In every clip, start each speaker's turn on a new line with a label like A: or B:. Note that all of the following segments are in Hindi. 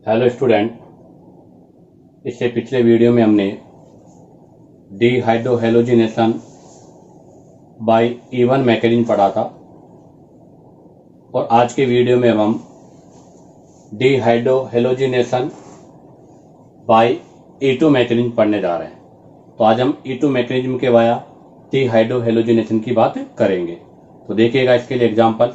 A: हेलो स्टूडेंट, इससे पिछले वीडियो में हमने डिहाइड्रोहेलोजिनेशन बाय E1 मैकेनिज्म पढ़ा था और आज के वीडियो में हम डिहाइड्रोहेलोजिनेशन बाय E2 मैकेनिज्म पढ़ने जा रहे हैं। तो आज हम E2 मैकेनिज्म के वाया डिहाइड्रोहेलोजिनेशन की बात करेंगे। तो देखिएगा इसके लिए एग्जाम्पल।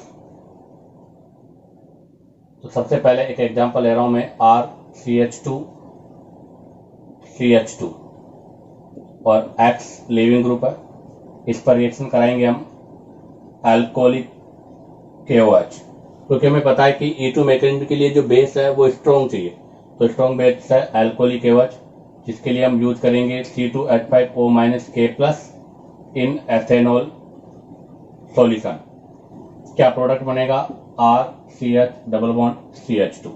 A: तो सबसे पहले एक एग्जांपल ले रहा हूं मैं, RCH2CH2 और X लिविंग ग्रुप है। इस पर रिएक्शन कराएंगे हम अल्कोहलिक KOH, क्योंकि हमें पता है कि E2 मैकेनिज्म के लिए जो बेस है वो स्ट्रॉन्ग चाहिए। तो स्ट्रॉन्ग बेस है अल्कोहलिक KOH, जिसके लिए हम यूज करेंगे C2H5O- K+ इन एथेनॉल सॉल्यूशन। क्या प्रोडक्ट बनेगा? RCH double bond CH2।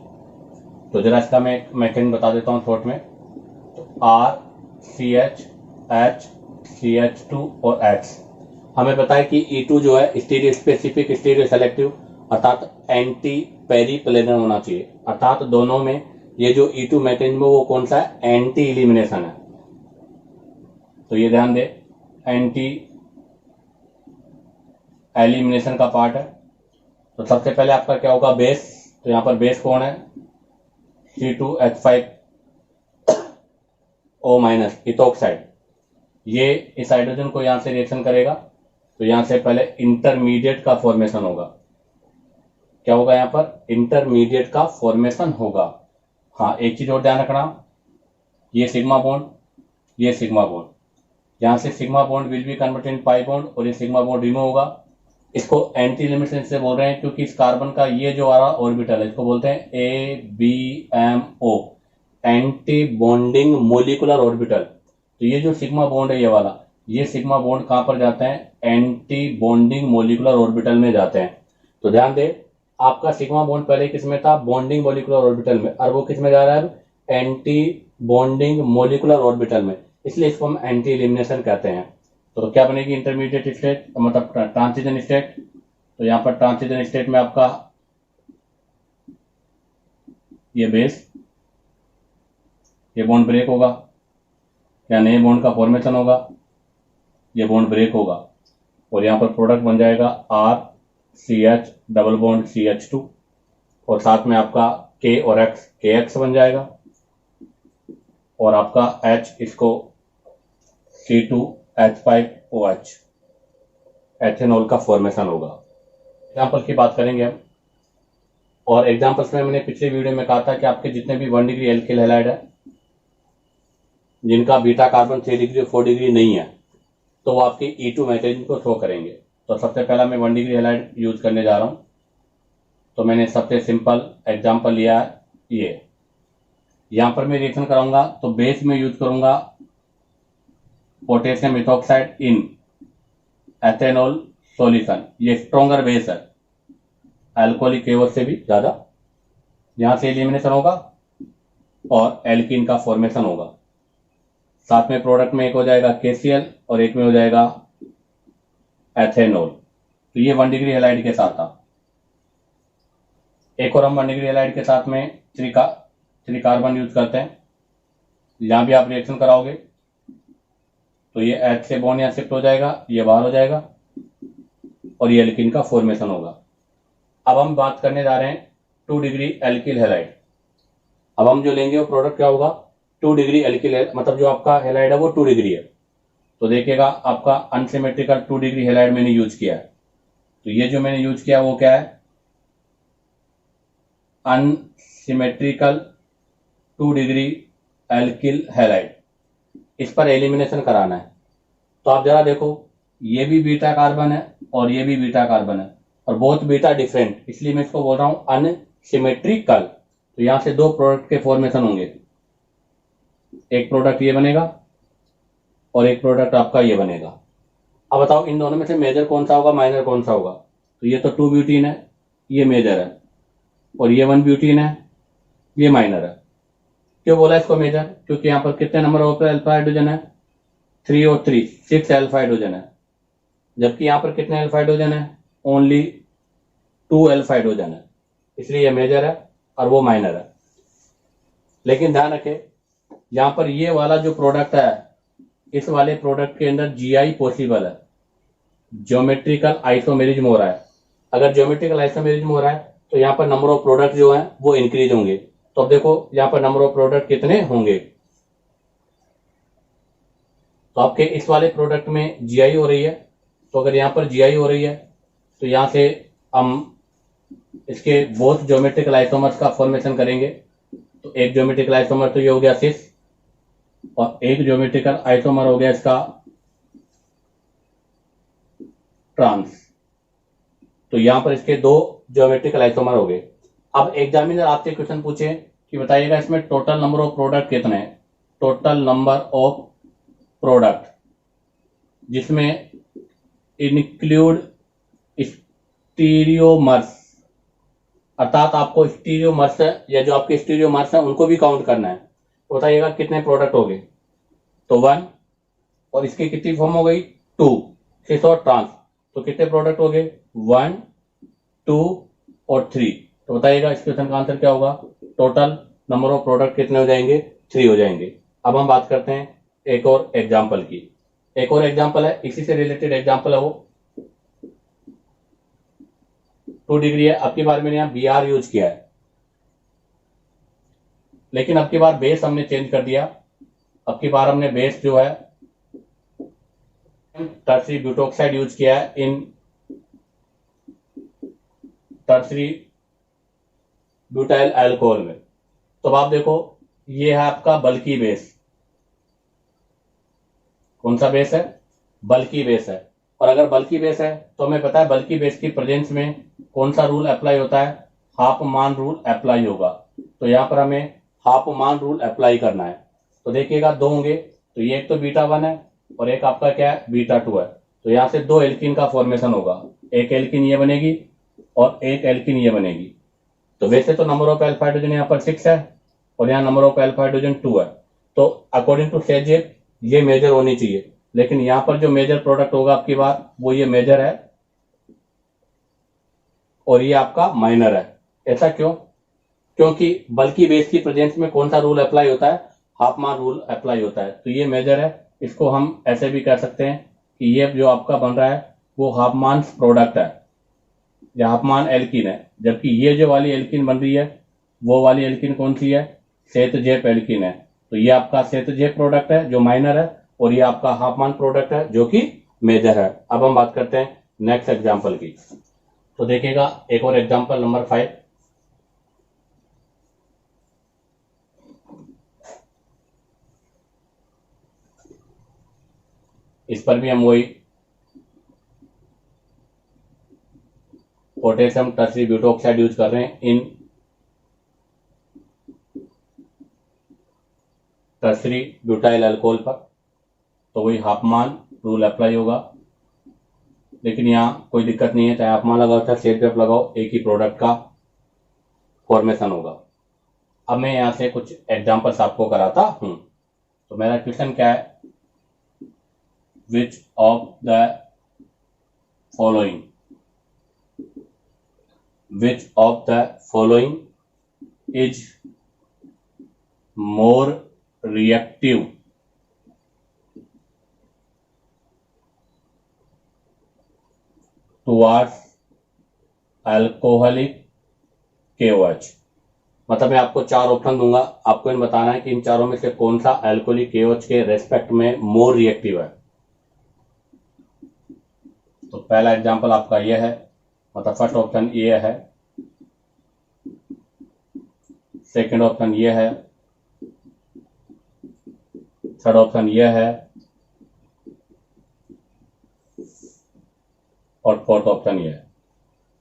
A: तो जरा इसका मैं मैकेनिज्म बता देता हूँ शॉर्ट में। तो RCH H CH2 और X। हमें पता है कि E2 जो है स्टीरियो स्पेसिफिक स्टीरियो सेलेक्टिव अर्थात एंटी पेरीप्लेनर होना चाहिए, अर्थात दोनों में ये जो E2 मैकेनिज्म है वो कौन सा है? एंटी एलिमिनेशन है। तो ये ध्यान दे, एंटी एलिमिनेशन का पार्ट है। तो सबसे पहले आपका क्या होगा? बेस। तो यहां पर बेस कौन है? C2H5O- ethoxide. ये इस हाइड्रोजन को यहां से रिएक्शन करेगा। तो यहां से पहले इंटरमीडिएट का फॉर्मेशन होगा। क्या होगा? यहां पर इंटरमीडिएट का फॉर्मेशन होगा। हाँ, एक चीज और ध्यान रखना, ये सिग्मा बॉन्ड, ये सिग्मा बॉन्ड, यहां से sigma bond will be converted in pi bond और ये सिग्मा बॉन्ड रिमूव होगा। इसको एंटी एलिमिनेशन से बोल रहे हैं क्योंकि इस कार्बन का ये जो आ रहा ऑर्बिटल है इसको बोलते हैं ABMO, anti bonding molecular orbital. तो ये जो सिग्मा बॉन्ड है ये वाला, ये सिग्मा बॉन्ड कहां पर जाते हैं? एंटी बॉन्डिंग मोलिकुलर ऑर्बिटल में जाते हैं। तो ध्यान दे, आपका सिग्मा बॉन्ड पहले किस में था? बॉन्डिंग मोलिकुलर ऑर्बिटल में, और वो किस में जा रहा है? एंटी बॉन्डिंग मोलिकुलर ऑर्बिटल में। इसलिए इसको हम एंटी एलिमिनेशन कहते हैं। तो क्या बनेगी? इंटरमीडिएट स्टेट, मतलब ट्रांजिशन स्टेट। तो यहां पर ट्रांजिशन स्टेट में आपका ये बेस, ये बॉन्ड ब्रेक होगा, या नए बॉन्ड का फॉर्मेशन होगा, ये बॉन्ड ब्रेक होगा और यहां पर प्रोडक्ट बन जाएगा RCH डबल बॉन्ड CH2 और साथ में आपका K और X KX बन जाएगा और आपका H इसको C2H5OH एथेनॉल का फॉर्मेशन होगा। एग्जाम्पल की बात करेंगे हम, और एग्जाम्पल्स में मैंने पिछले वीडियो में कहा था कि आपके जितने भी 1 डिग्री एल्किल हैलाइड है जिनका बीटा कार्बन 3 डिग्री और 4 डिग्री नहीं है, तो वो आपके E2 मैकेनिज्म को शो करेंगे। तो सबसे पहला मैं 1 डिग्री हैलाइड यूज करने जा रहा हूं। तो मैंने सबसे सिंपल एग्जाम्पल लिया है ये। यहां पर मैं रिएक्शन कराऊंगा तो बेस में यूज करूंगा पोटेशियम इथोक्साइड इन एथेनॉल सॉल्यूशन। ये स्ट्रॉन्गर बेस है अल्कोहलिक KOH से भी ज्यादा। यहां से एलिमिनेशन होगा और एल्कीन का फॉर्मेशन होगा। साथ में प्रोडक्ट में एक हो जाएगा KCl और एक में हो जाएगा एथेनॉल। तो ये 1 डिग्री हैलाइड के साथ था। एक और हम 1 डिग्री हैलाइड के साथ में 3 कार्बन यूज करते हैं। यहां भी आप रिएक्शन कराओगे तो ये H से बॉन्ड यहां शिफ्ट हो जाएगा, ये बाहर हो जाएगा और ये एल्कीन का फॉर्मेशन होगा। अब हम बात करने जा रहे हैं 2 डिग्री एल्किल हैलाइड। अब हम जो लेंगे वो प्रोडक्ट क्या होगा? 2 डिग्री एल्किल, मतलब जो आपका हैलाइड है वो 2 डिग्री है। तो देखिएगा आपका अनसिमेट्रिकल 2 डिग्री हैलाइड मैंने यूज किया है। तो ये जो मैंने यूज किया वो क्या है? Unsymmetrical 2 degree alkyl halide. इस पर एलिमिनेशन कराना है। तो आप जरा देखो, ये भी बीटा कार्बन है और ये भी बीटा कार्बन है और बहुत बीटा डिफरेंट, इसलिए मैं इसको बोल रहा हूं अनसिमेट्रिकल। तो यहां से 2 प्रोडक्ट के फॉर्मेशन होंगे, एक प्रोडक्ट ये बनेगा और एक प्रोडक्ट आपका ये बनेगा। अब बताओ इन दोनों में से मेजर कौन सा होगा, माइनर कौन सा होगा? तो ये तो 2 ब्यूटीन है, ये मेजर है, और ये 1 ब्यूटीन है, ये माइनर है। क्यों बोला इसको मेजर? क्योंकि यहां पर कितने नंबर ऑफ अल्फा हाइड्रोजन है? 3 और 3, 6 अल्फा हाइड्रोजन है। जबकि यहां पर कितने अल्फा हाइड्रोजन है? ओनली 2 अल्फा हाइड्रोजन है। इसलिए ये मेजर है और वो माइनर है। लेकिन ध्यान रखें यहाँ पर ये वाला जो प्रोडक्ट है, इस वाले प्रोडक्ट के अंदर जीआई पॉसिबल है, ज्योमेट्रिकल आइसोमेरिज्म हो रहा है। अगर ज्योमेट्रिकल आइसोमेरिज्म हो रहा है तो यहाँ पर नंबर ऑफ प्रोडक्ट जो है वो इंक्रीज होंगे। तो अब देखो यहाँ पर नंबर ऑफ प्रोडक्ट कितने होंगे, तो आपके इस वाले प्रोडक्ट में जीआई हो रही है, तो अगर यहाँ पर जीआई हो रही है तो यहाँ से हम इसके बोथ ज्योमेट्रिकल आइसोमर्स का फॉर्मेशन करेंगे। तो एक ज्योमेट्रिकल आइसोमर तो ये हो गया सिस, और एक ज्योमेट्रिकल आइसोमर हो गया इसका ट्रांस। तो यहां पर इसके दो ज्योमेट्रिकल आइसोमर हो गए। अब एग्जामिनर आपसे क्वेश्चन पूछे कि बताइएगा इसमें टोटल नंबर ऑफ प्रोडक्ट कितने हैं, टोटल नंबर ऑफ प्रोडक्ट जिसमें इंक्लूड स्टीरियोमर्स, अर्थात आपको स्टीरियोमर्स या जो आपके स्टीरियोमर्स हैं उनको भी काउंट करना है। तो बताइएगा कितने प्रोडक्ट हो गए, तो 1, और इसकी कितनी फॉर्म हो गई 2, सिस और ट्रांस, तो कितने प्रोडक्ट हो गए 1, 2 और 3। तो बताइएगा इस क्वेश्चन का आंसर क्या होगा, टोटल नंबर ऑफ प्रोडक्ट कितने हो जाएंगे 3 हो जाएंगे। अब हम बात करते हैं एक और एग्जाम्पल की। एक और एग्जाम्पल है, इसी से रिलेटेड एग्जाम्पल है, वो 2 डिग्री है। अब की बार मैंने यहाँ बी आर यूज किया है, लेकिन अब की बार बेस हमने चेंज कर दिया। अब की बार हमने बेस जो है टर्सरी ब्यूटोक्साइड यूज किया है इन टर्सरी ब्यूटाइल अल्कोहल में। तो अब आप देखो ये है आपका बल्की बेस, कौन सा बेस है, बल्की बेस है। और अगर बल्की बेस है तो हमें पता है बल्की बेस की प्रेजेंस में कौन सा रूल अप्लाई होता है, हाफ मान रूल अप्लाई होगा। तो यहां पर हमें हाफ मान रूल अप्लाई करना है। तो देखिएगा 2 होंगे, तो ये एक तो बीटा 1 है और एक आपका क्या है बीटा 2 है। तो यहां से 2 एल्किन का फॉर्मेशन होगा, एक एल्किन ये बनेगी और एक एल्किन ये बनेगी। तो वैसे तो नंबर ऑफ अल्फा हाइड्रोजन यहाँ पर 6 है और यहाँ नंबर ऑफ अल्फा हाइड्रोजन 2 है, तो अकॉर्डिंग टू सेजेप ये मेजर होनी चाहिए। लेकिन यहाँ पर जो मेजर प्रोडक्ट होगा आपकी बात वो ये मेजर है और ये आपका माइनर है। ऐसा क्यों, क्योंकि बल्कि बेस की प्रेजेंस में कौन सा रूल अप्लाई होता है, हाफ मान रूल अप्लाई होता है। तो ये मेजर है, इसको हम ऐसे भी कह सकते हैं कि ये जो आपका बन रहा है वो हाफ मान प्रोडक्ट है या हाफ मान एल्किन है। जबकि ये जो वाली एल्किन बन रही है वो वाली एल्किन कौन सी है, सेतजेप एल्किन है। तो ये आपका सेतजेप प्रोडक्ट है जो माइनर है और ये आपका हाफ मान प्रोडक्ट है जो कि मेजर है। अब हम बात करते हैं नेक्स्ट एग्जांपल की। तो देखिएगा एक और एग्जांपल नंबर 5। इस पर भी हम वही पोटेशियम टर्सरी ब्यूटोक्साइड यूज कर रहे हैं इन टर्सरी ब्यूटाइल अल्कोहल पर। तो वही हाफ मान रूल अप्लाई होगा, लेकिन यहाँ कोई दिक्कत नहीं है, चाहे हाफ मान लगाओ चाहे सेतजेप लगाओ, एक ही प्रोडक्ट का फॉर्मेशन होगा। अब मैं यहाँ से कुछ एग्जांपल्स आपको कराता हूं। तो मेरा क्वेश्चन क्या है, which of the following, which of the following is more reactive towards alcoholic KOH। मतलब मैं आपको 4 ऑप्शन दूंगा, आपको इन बताना है कि इन चारों में से कौन सा अल्कोहलिक KOH के रेस्पेक्ट में मोर रिएक्टिव है। तो पहला एग्जांपल आपका यह है, मतलब फर्स्ट ऑप्शन ये है, सेकंड ऑप्शन ये है, थर्ड ऑप्शन ये है और फोर्थ ऑप्शन ये है।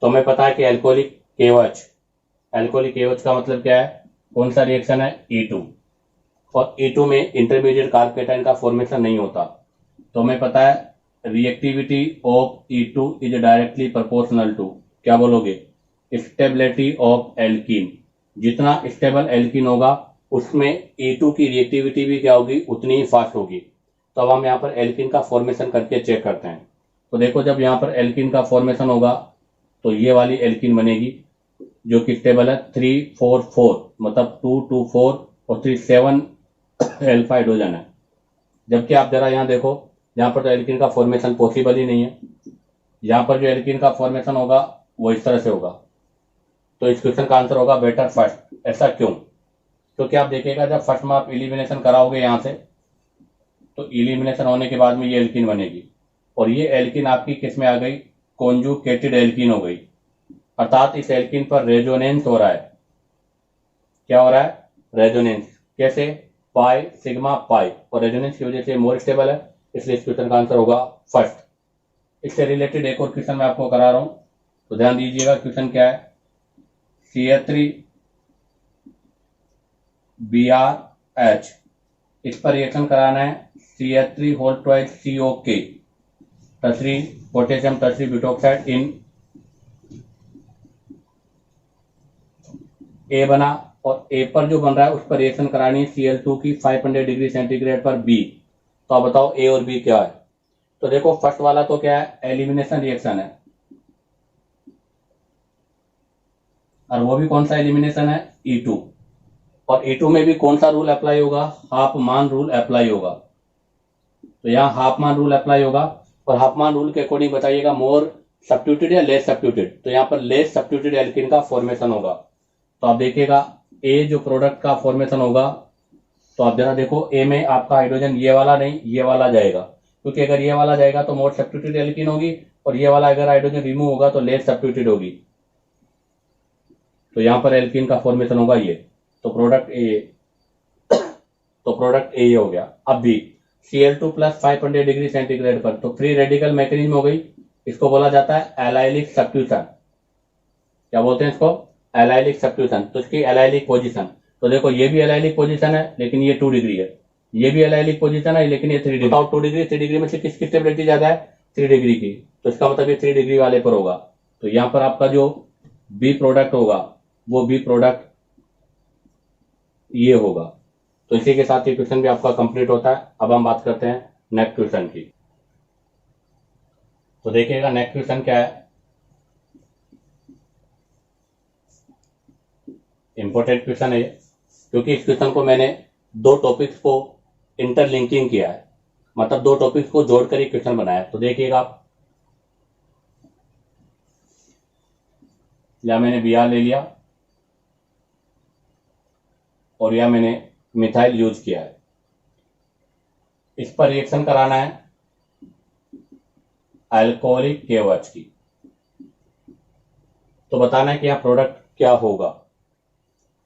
A: तो हमें पता है कि अल्कोहलिक KOH का मतलब क्या है, कौन सा रिएक्शन है E2, और E2 में इंटरमीडिएट कार्बोकेटाइन का फॉर्मेशन नहीं होता। तो हमें पता है reactivity of E2 is directly proportional to, क्या बोलोगे, स्टेबिलिटी ऑफ एल्कीन। जितना स्टेबल एल्कीन होगा उसमें E2 की रिएक्टिविटी भी क्या होगी, उतनी ही फास्ट होगी। तो अब हम यहाँ पर एल्कीन का फॉर्मेशन करके चेक करते हैं। तो देखो जब यहाँ पर एल्कीन का फॉर्मेशन होगा तो ये वाली एल्कीन बनेगी जो कि स्टेबल है 3-4-4, मतलब 2-2-4 और 7 अल्फा हाइड्रोजन है। जबकि आप जरा यहाँ देखो, यहाँ पर तो एल्कीन का फॉर्मेशन पॉसिबल ही नहीं है। यहाँ पर जो एल्कीन का फॉर्मेशन होगा वो इस तरह से होगा। तो इस क्वेश्चन का आंसर होगा बेटर फर्स्ट। ऐसा क्यों? क्योंकि आप देखिएगा जब फर्स्ट में आप एलिमिनेशन कराओगे यहाँ से, तो एलिमिनेशन होने के बाद में ये एल्कीन बनेगी, और ये एल्कीन आपकी किस में आ गई? कॉन्जुगेटेड एल्कीन हो गई। अर्थात इस एल्कीन पर रेजोनेंस हो रहा है। क्या हो रहा है? रेजोनेंस। कैसे? पाई सिग्मा पाई, और रेजोनेंस की वजह से मोर स्टेबल है, इसलिए इस क्वेश्चन का आंसर होगा फर्स्ट। इससे रिलेटेड एक और क्वेश्चन मैं आपको करा रहा हूं, तो ध्यान दीजिएगा। क्वेश्चन क्या है? CH3 BrH, इस पर रिएक्शन कराना है CH3 whole twice COK, tertiary potassium tertiary butoxide in A बना, और A पर जो बन रहा है उस पर रिएक्शन करानी है Cl2 की 500 डिग्री सेंटीग्रेड पर B। तो आप बताओ A और B क्या है? तो देखो फर्स्ट वाला तो क्या है? एलिमिनेशन रिएक्शन है, और वो भी कौन सा एलिमिनेशन है? E2। और E2 में भी कौन सा रूल अप्लाई होगा? हाफ मान रूल अप्लाई होगा। तो यहाँ हाफ मान रूल अप्लाई होगा, और हाफ मान रूल के अकॉर्डिंग बताइएगा मोर सब्स्टिट्यूटेड या लेस सब्स्टिट्यूटेड। तो यहाँ पर लेस सब्स्टिट्यूटेड एल्कीन का फॉर्मेशन होगा। तो आप देखिएगा ए जो प्रोडक्ट का फॉर्मेशन होगा, तो आप जरा देखो ए में आपका हाइड्रोजन ये वाला नहीं, ये वाला जाएगा, क्योंकि अगर ये वाला जाएगा तो मोर सब्स्टिट्यूटेड एल्कीन होगी, और ये वाला अगर हाइड्रोजन रिमूव होगा तो लेस सब्स्टिट्यूटेड होगी। तो यहाँ पर एल्कीन का फॉर्मेशन होगा ये। तो प्रोडक्ट ए हो गया। अब भी Cl2 प्लस 500 डिग्री सेंटीग्रेड पर, तो फ्री रेडिकल मैकेनिज्म हो गई। इसको बोला जाता है एलाइलिक सब्स्टिट्यूशन। क्या बोलते हैं इसको? Allylic substitution. तो इसकी एलाइलिक पोजीशन, तो देखो ये भी एलाइलिक पोजीशन है लेकिन ये 2 डिग्री है, ये भी एलाइलिक पोजीशन है लेकिन ये 3 डिग्री। 2 डिग्री 3 डिग्री में से किसकी स्टेबिलिटी ज्यादा है? 3 डिग्री की। तो इसका मतलब ये 3 डिग्री वाले पर होगा। तो यहाँ पर आपका जो बी प्रोडक्ट होगा वो बी प्रोडक्ट ये होगा। तो इसी के साथ ये क्वेश्चन भी आपका कंप्लीट होता है। अब हम बात करते हैं नेक्स्ट क्वेश्चन की। तो देखिएगा नेक्स्ट क्वेश्चन क्या है? इंपॉर्टेंट क्वेश्चन है क्योंकि इस क्वेश्चन को मैंने 2 टॉपिक्स को इंटरलिंकिंग किया है, मतलब 2 टॉपिक्स को जोड़कर एक क्वेश्चन बनाया है। तो देखिएगा आप, या मैंने Br ले लिया और या मैंने मिथाइल यूज किया है। इस पर रिएक्शन कराना है अल्कोहलिक KOH की। तो बताना है कि यहाँ प्रोडक्ट क्या होगा।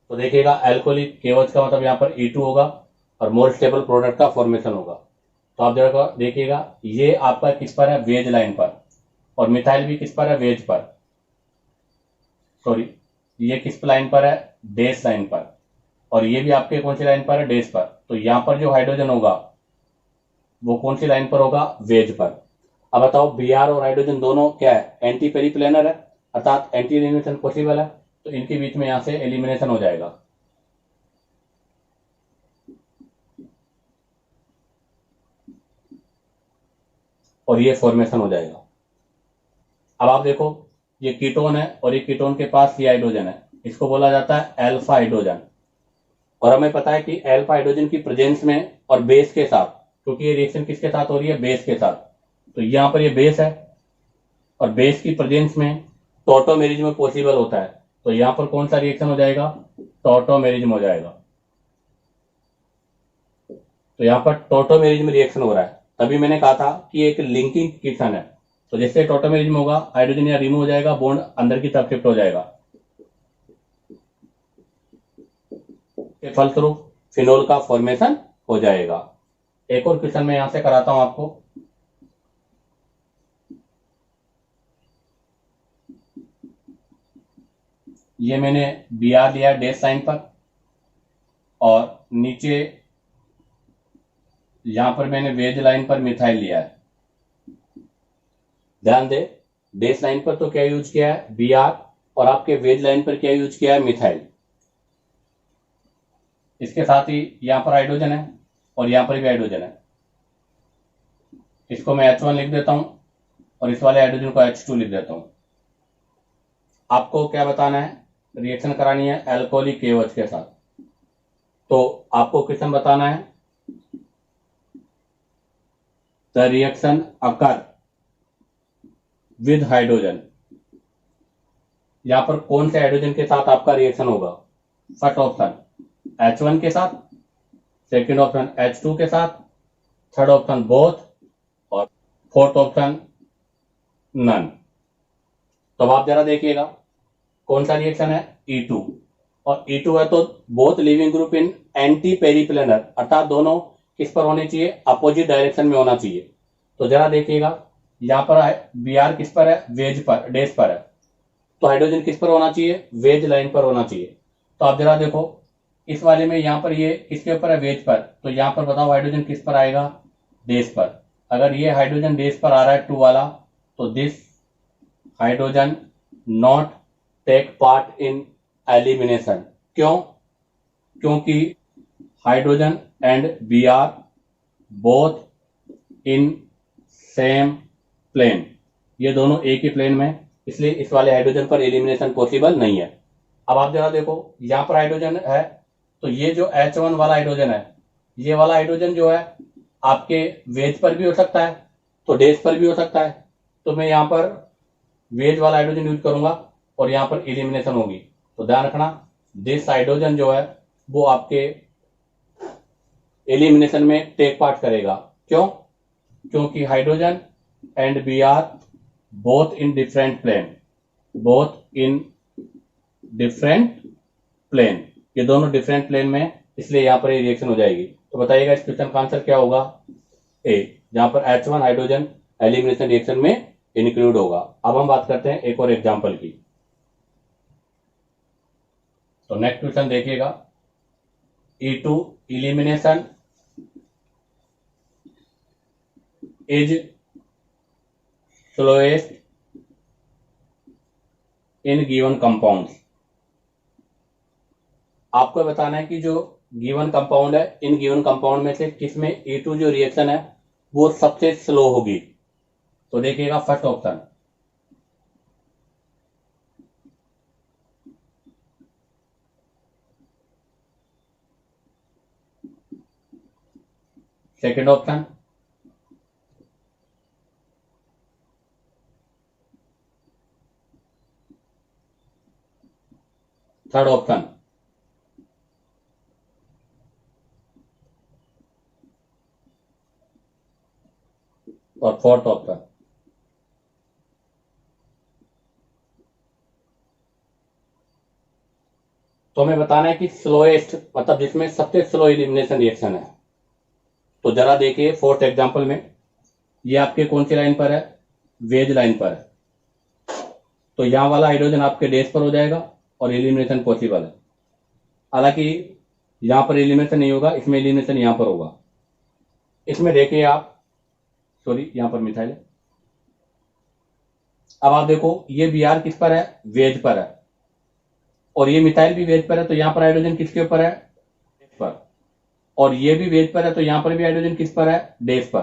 A: तो देखिएगा अल्कोहलिक KOH का मतलब यहाँ पर E2 होगा, और मोर स्टेबल प्रोडक्ट का फॉर्मेशन होगा। तो आप जरा देखिएगा ये आपका किस पर है? वेज लाइन पर, और मिथाइल भी किस पर है? वेज पर। सॉरी, ये किस लाइन पर है? डैश लाइन पर। और ये भी आपके कौन सी लाइन पर है? डैश पर। तो यहाँ पर जो हाइड्रोजन होगा वो कौन सी लाइन पर होगा? वेज पर। अब बताओ Br और हाइड्रोजन दोनों क्या है? एंटी पेरिप्लेनर है, अर्थात एंटी एलिमिनेशन पॉसिबल है। तो इनके बीच में यहां से एलिमिनेशन हो जाएगा। और ये फॉर्मेशन हो जाएगा। अब आप देखो ये कीटोन है, और ये कीटोन के पास ये हाइड्रोजन है, इसको बोला जाता है अल्फा हाइड्रोजन। और हमें पता है कि अल्फा हाइड्रोजन की प्रेजेंस में और बेस के साथ, क्योंकि ये रिएक्शन किसके साथ हो रही है? बेस के साथ। तो यहां पर ये बेस है, और बेस की प्रेजेंस में टॉटोमेरिज्म पॉसिबल होता है। तो यहां पर कौन सा रिएक्शन हो जाएगा? टॉटोमेरिज्म हो जाएगा। तो यहां पर टॉटोमेरिज्म रिएक्शन हो रहा है, तभी मैंने कहा था कि एक लिंकिंग क्वेश्चन है। तो जैसे टॉटोमेरिज्म होगा, हाइड्रोजन यहाँ रिमूव हो जाएगा, बॉन्ड अंदर की तरफ शिफ्ट हो जाएगा, के फलस्वरूप फिनोल का फॉर्मेशन हो जाएगा। एक और क्वेश्चन मैं यहां से कराता हूं आपको। ये मैंने Br लिया डैश लाइन पर, और नीचे यहां पर मैंने वेज लाइन पर मिथाइल लिया है। ध्यान दे, डैश लाइन पर तो क्या यूज किया है? Br, और आपके वेज लाइन पर क्या यूज किया है? मिथाइल। इसके साथ ही यहां पर हाइड्रोजन है, और यहां पर भी हाइड्रोजन है। इसको मैं H1 लिख देता हूं, और इस वाले हाइड्रोजन को H2 लिख देता हूं। आपको क्या बताना है? रिएक्शन करानी है अल्कोहलिक KOH के साथ। तो आपको क्वेश्चन बताना है, the reaction occur with hydrogen, यहां पर कौन से हाइड्रोजन के साथ आपका रिएक्शन होगा? फर्स्ट ऑप्शन H1 के साथ, सेकंड ऑप्शन H2 के साथ, थर्ड ऑप्शन बोथ, और फोर्थ ऑप्शन नन। तो अब आप जरा देखिएगा कौन सा रिएक्शन है, E2, और E2 है तो both leaving group in anti periplanar, अर्थात दोनों किस पर होने चाहिए? अपोजिट डायरेक्शन में होना चाहिए। तो जरा देखिएगा यहां पर Br किस पर है? वेज पर, डेज पर है, तो हाइड्रोजन किस पर होना चाहिए? वेज लाइन पर होना चाहिए। तो आप जरा देखो इस वाले में यहां पर ये किसके ऊपर है? वेज पर, तो यहां पर बताओ हाइड्रोजन किस पर आएगा? डेज पर। अगर ये हाइड्रोजन डेज पर आ रहा है 2 वाला, तो this hydrogen not take part in elimination. क्यों? क्योंकि hydrogen and Br both in same plane, ये दोनों एक ही प्लेन में, इसलिए इस वाले हाइड्रोजन पर एलिमिनेशन पॉसिबल नहीं है। अब आप जरा देखो यहां पर हाइड्रोजन है, तो ये जो H1 वाला हाइड्रोजन है, ये वाला हाइड्रोजन जो है आपके वेज पर भी हो सकता है, तो डेज पर भी हो सकता है। तो मैं यहां पर वेज वाला हाइड्रोजन यूज करूंगा और यहां पर एलिमिनेशन होगी। तो ध्यान रखना दिस हाइड्रोजन जो है वो आपके एलिमिनेशन में टेक पार्ट करेगा। क्यों? क्योंकि hydrogen and Br both in different plane, both in different plane, ये दोनों डिफरेंट प्लेन में, इसलिए यहां पर ये रिएक्शन हो जाएगी। तो बताइएगा इस क्वेश्चन का आंसर क्या होगा? ए, जहां पर H1 हाइड्रोजन एलिमिनेशन रिएक्शन में इंक्लूड होगा। अब हम बात करते हैं एक और एग्जांपल की। तो नेक्स्ट क्वेश्चन देखिएगा, E2 elimination is slowest in given compounds। आपको बताना है कि जो गिवन कंपाउंड है, इन गिवन कंपाउंड में से किसमें E2 जो रिएक्शन है वो सबसे स्लो होगी। तो देखिएगा first option second option third option और फोर्थ ऑप्शन। तो हमें बताना है कि स्लोएस्ट मतलब जिसमें सबसे स्लो एलिमिनेशन रिएक्शन है। तो जरा देखिए फोर्थ एग्जांपल में ये आपके कौन सी लाइन पर है? वेज लाइन पर है, तो यहां वाला हाइड्रोजन आपके डेज पर हो जाएगा और एलिमिनेशन पॉसिबल है। हालांकि यहां पर एलिमिनेशन नहीं होगा, इसमें एलिमिनेशन यहां पर होगा। इसमें देखिए आप, सॉरी यहां पर मिथाइल है। अब आप देखो ये Br किस पर है? वेज पर है, और ये मिथाइल भी वेज पर है, तो यहां पर हाइड्रोजन किसके ऊपर है? डेज पर। और ये भी वेज पर है, तो यहां पर भी हाइड्रोजन किस पर है? डेज पर।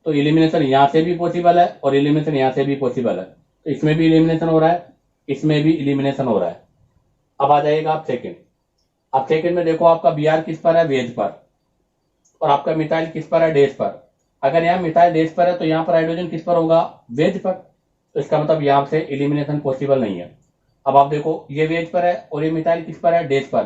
A: तो एलिमिनेशन यहां से भी पॉसिबल है और एलिमिनेशन यहां से भी पॉसिबल है, तो इसमें भी एलिमिनेशन हो रहा है, इसमें भी एलिमिनेशन हो रहा है। अब आ जाएगा आप सेकेंड। अब सेकेंड में देखो आपका Br किस पर है? वेज पर, और आपका मिथाइल किस पर है? डेज पर। अगर यहाँ मिथाइल डेज पर है तो यहाँ पर हाइड्रोजन किस पर होगा? वेज पर। तो इसका मतलब यहाँ से एलिमिनेशन पॉसिबल नहीं है। अब आप देखो ये वेज पर है और ये मिथाइल किस पर है? डेज पर,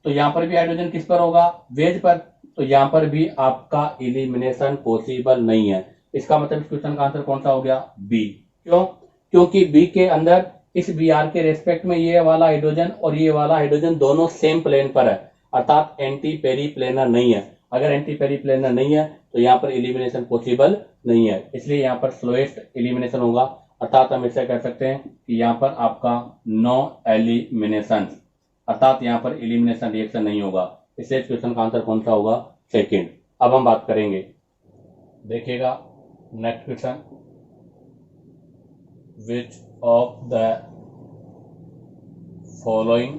A: तो यहाँ पर भी हाइड्रोजन किस पर होगा? वेज पर। तो यहाँ पर भी आपका एलिमिनेशन पॉसिबल नहीं है। इसका मतलब इस क्वेश्चन का आंसर कौन सा हो गया? बी। क्यों? क्योंकि बी के अंदर इस Br के रेस्पेक्ट में ये वाला हाइड्रोजन और ये वाला हाइड्रोजन दोनों सेम प्लेन पर है, अर्थात एंटी पेरीप्लेनर नहीं है। अगर एंटी पेरीप्लेनर नहीं है तो यहाँ पर एलिमिनेशन पॉसिबल नहीं है, इसलिए यहाँ पर स्लोएस्ट एलिमिनेशन होगा। अर्थात हम इसे कह सकते हैं कि यहाँ पर आपका नो एलिमिनेशन, अर्थात यहाँ पर एलिमिनेशन रिएक्शन नहीं होगा। इसलिए इस क्वेश्चन का आंसर कौन सा होगा? सेकेंड। अब हम बात करेंगे, देखिएगा next question, which of the following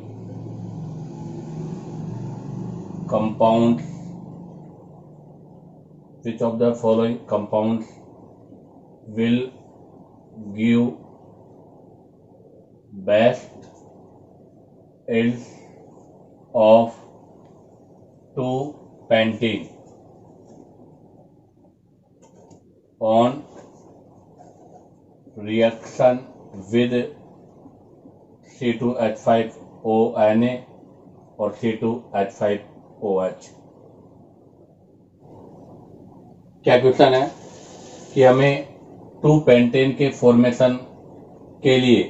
A: compounds will give best yields of two pentene on reaction with C2H5ONa और C2H5OH। क्या क्वेश्चन है कि हमें 2 पेंटेन के फॉर्मेशन के लिए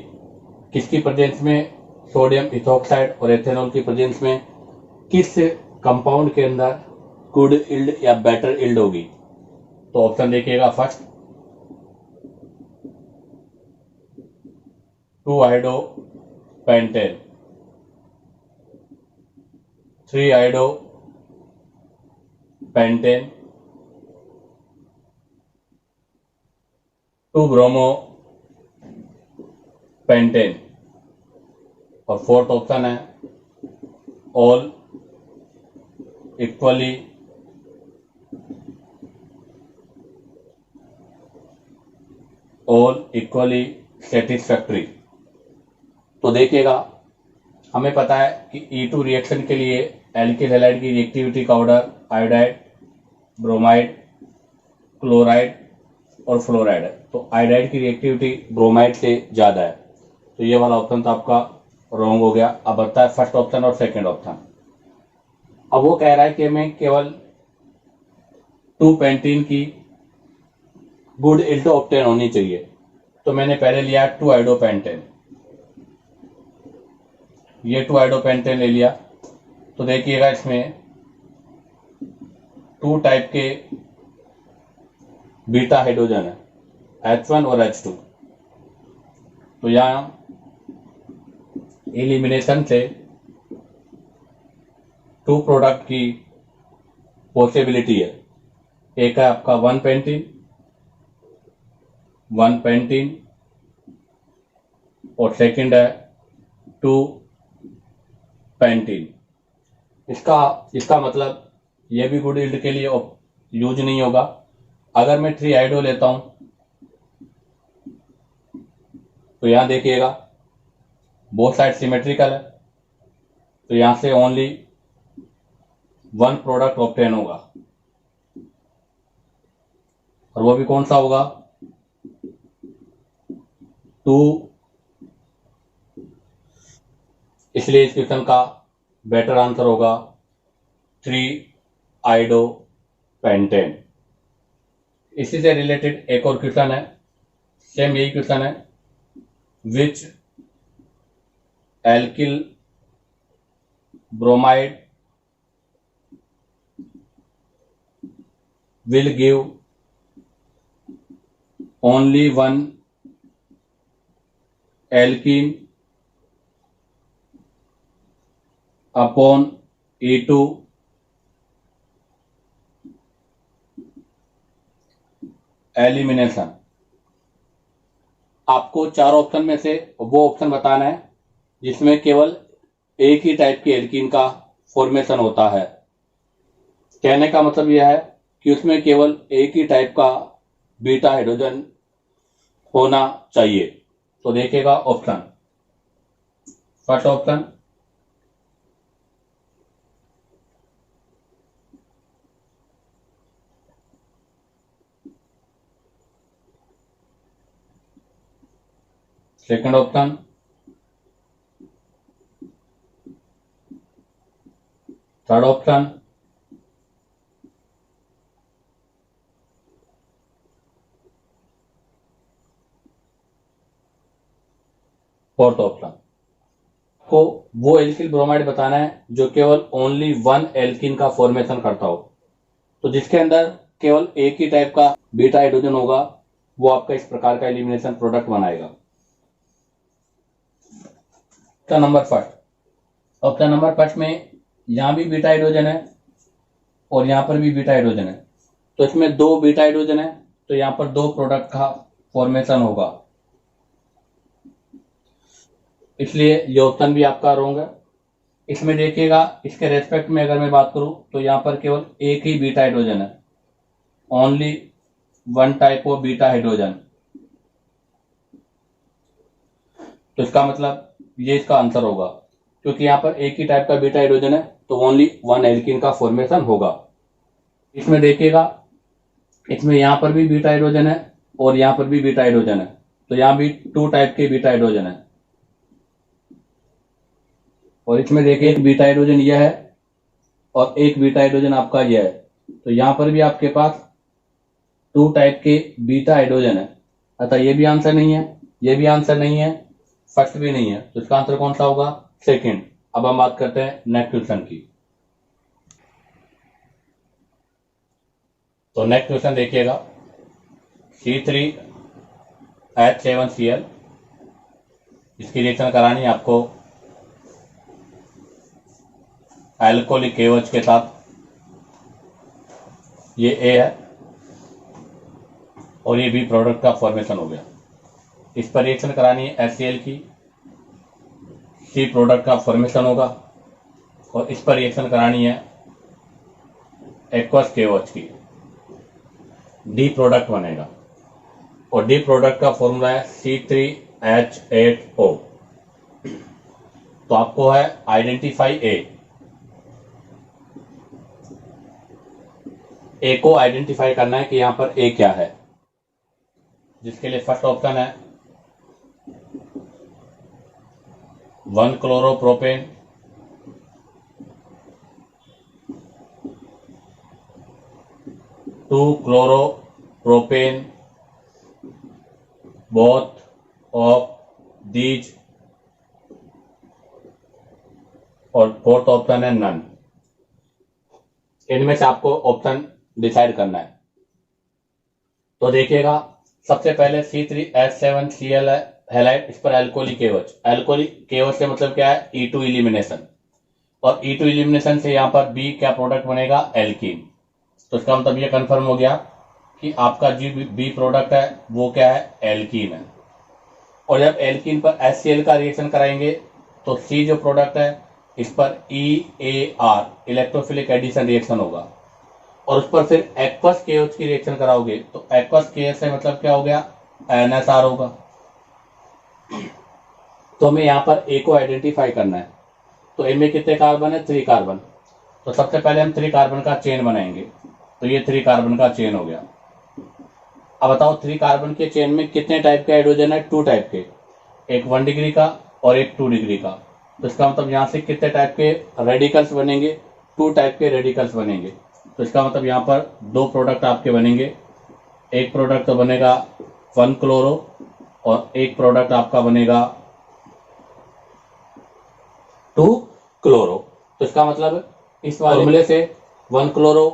A: किसकी प्रेजेंस में, सोडियम इथोक्साइड और एथेनॉल की प्रेजेंस में किस कंपाउंड के अंदर गुड इल्ड या बेटर इल्ड होगी। तो ऑप्शन देखिएगा, फर्स्ट 2-iodopentan, 3-iodopentan, 2-bromopentan और फोर्थ ऑप्शन है ऑल इक्वली सेटिस्फैक्ट्री। तो देखिएगा, हमें पता है कि E2 रिएक्शन के लिए एल्किल हैलाइड की रिएक्टिविटी का ऑर्डर आयोडाइड, ब्रोमाइड, क्लोराइड और फ्लोराइड है। तो आयोडाइड की रिएक्टिविटी ब्रोमाइड से ज़्यादा है, तो ये वाला ऑप्शन तो आपका रॉन्ग हो गया। अब बनता है फर्स्ट ऑप्शन और सेकंड ऑप्शन। अब वो कह रहा है कि हमें केवल 2 पेंटीन की गुड इल्ड ऑब्टेन होनी चाहिए। तो मैंने पहले लिया 2-iodopentan, ये 2-iodopentan ले लिया। तो देखिएगा, इसमें 2 टाइप के बीटा हाइड्रोजन है, H1 और H2। तो यहाँ एलिमिनेशन से 2 प्रोडक्ट की पॉसिबिलिटी है। एक है आपका 1 पेंटीन और सेकंड है 2 पेंटीन। इसका मतलब यह भी गुड इल्ड के लिए यूज नहीं होगा। अगर मैं 3-iodo लेता हूं तो यहां देखिएगा बोथ साइड सिमेट्रिकल है, तो यहां से ओनली 1 प्रोडक्ट ऑब्टेन होगा, और वो भी कौन सा होगा, 2। इसलिए इस क्वेश्चन का बेटर आंसर होगा 3-iodopentan। इसी से रिलेटेड एक और क्वेश्चन है, सेम यही क्वेश्चन है, which alkyl bromide will give only 1 alkene upon E2 elimination. आपको 4 ऑप्शन में से वो ऑप्शन बताना है जिसमें केवल एक ही टाइप की एल्कीन का फॉर्मेशन होता है। कहने का मतलब यह है कि उसमें केवल एक ही टाइप का बीटा हाइड्रोजन होना चाहिए। तो देखिएगा option, first option second option third option fourth option. को वो एल्किल ब्रोमाइड बताना है जो केवल ओनली 1 एल्किन का फॉर्मेशन करता हो। तो जिसके अंदर केवल एक ही टाइप का बीटा हाइड्रोजन होगा वो आपका इस प्रकार का एलिमिनेशन प्रोडक्ट बनाएगा। ऑप्शन नंबर फर्स्ट में यहां भी बीटा हाइड्रोजन है और यहां पर भी बीटा हाइड्रोजन है, तो इसमें 2 बीटा हाइड्रोजन है, तो यहां पर 2 प्रोडक्ट का फॉर्मेशन होगा, इसलिए ये ऑप्शन भी आपका रॉन्ग है। इसमें देखिएगा, इसके रेस्पेक्ट में अगर मैं बात करूं तो यहां पर केवल एक ही बीटा हाइड्रोजन है, only 1 type of beta hydrogen. तो इसका मतलब ये इसका आंसर होगा, क्योंकि यहां पर एक ही टाइप का बीटा हाइड्रोजन है तो ओनली वन एल्कीन का फॉर्मेशन होगा। इसमें देखिएगा, इसमें यहां पर भी बीटा हाइड्रोजन है और यहां पर भी बीटा हाइड्रोजन है, तो यहां भी 2 टाइप के बीटा हाइड्रोजन है। और इसमें देखिए एक बीटा हाइड्रोजन यह है और एक बीटा हाइड्रोजन आपका यह है, तो यहां पर भी आपके पास 2 टाइप के बीटा हाइड्रोजन है। अतः ये भी आंसर नहीं है, ये भी आंसर नहीं है, फर्स्ट भी नहीं है, तो इसका आंसर कौन सा होगा? सेकंड। अब हम बात करते हैं नेक्स्ट क्वेश्चन की। तो नेक्स्ट क्वेश्चन देखिएगा, C3H7Cl, इसकी रिएक्शन करानी है आपको अल्कोहलिक KOH के साथ। ये A है और ये B प्रोडक्ट का फॉर्मेशन हो गया। इस पर रिएक्शन करानी है HCl की, C प्रोडक्ट का फॉर्मेशन होगा। और इस पर रिएक्शन करानी है एक्वस KOH की, D प्रोडक्ट बनेगा। और D प्रोडक्ट का फॉर्मूला है C3H8O। तो आपको है आइडेंटिफाई A को आइडेंटिफाई करना है कि यहां पर A क्या है, जिसके लिए फर्स्ट ऑप्शन है 1 chloropropane, 2 chloropropane, both of these, और फोर्थ ऑप्शन है नन। इनमें से आपको ऑप्शन डिसाइड करना है। तो देखिएगा, सबसे पहले C3H7Cl हैलाइड, इस पर अल्कोहलिक KOH। अल्कोहलिक KOH से मतलब क्या है? E2 इलिमिनेशन, और E2 इलिमिनेशन से यहां पर B क्या प्रोडक्ट बनेगा? एल्कीन। तो इसका मतलब ये कंफर्म हो गया कि आपका जो B प्रोडक्ट है वो क्या है? एल्कीन है। और जब एल्कीन पर HCl का रिएक्शन कराएंगे तो C जो प्रोडक्ट है इस पर EAR इलेक्ट्रोफिलिक एडिशन रिएक्शन होगा, और उस पर फिर एक्वस KOH की रिएक्शन कराओगे तो एक्वस KOH से मतलब क्या हो गया? NSR होगा। तो हमें यहाँ पर A को आइडेंटिफाई करना है। तो A में कितने कार्बन है? 3 कार्बन। तो सबसे पहले हम 3 कार्बन का चेन बनाएंगे, तो ये 3 कार्बन का चेन हो गया। अब बताओ 3 कार्बन के चेन में कितने टाइप के हाइड्रोजन है? 2 टाइप के, एक 1 डिग्री का और एक 2 डिग्री का। तो इसका मतलब यहाँ से कितने टाइप के रेडिकल्स बनेंगे? 2 टाइप के रेडिकल्स बनेंगे। तो इसका मतलब यहाँ पर 2 प्रोडक्ट आपके बनेंगे। एक प्रोडक्ट तो बनेगा 1 क्लोरो और एक प्रोडक्ट आपका बनेगा 2 क्लोरो। तो इसका मतलब इस फॉर्मूले से 1 क्लोरो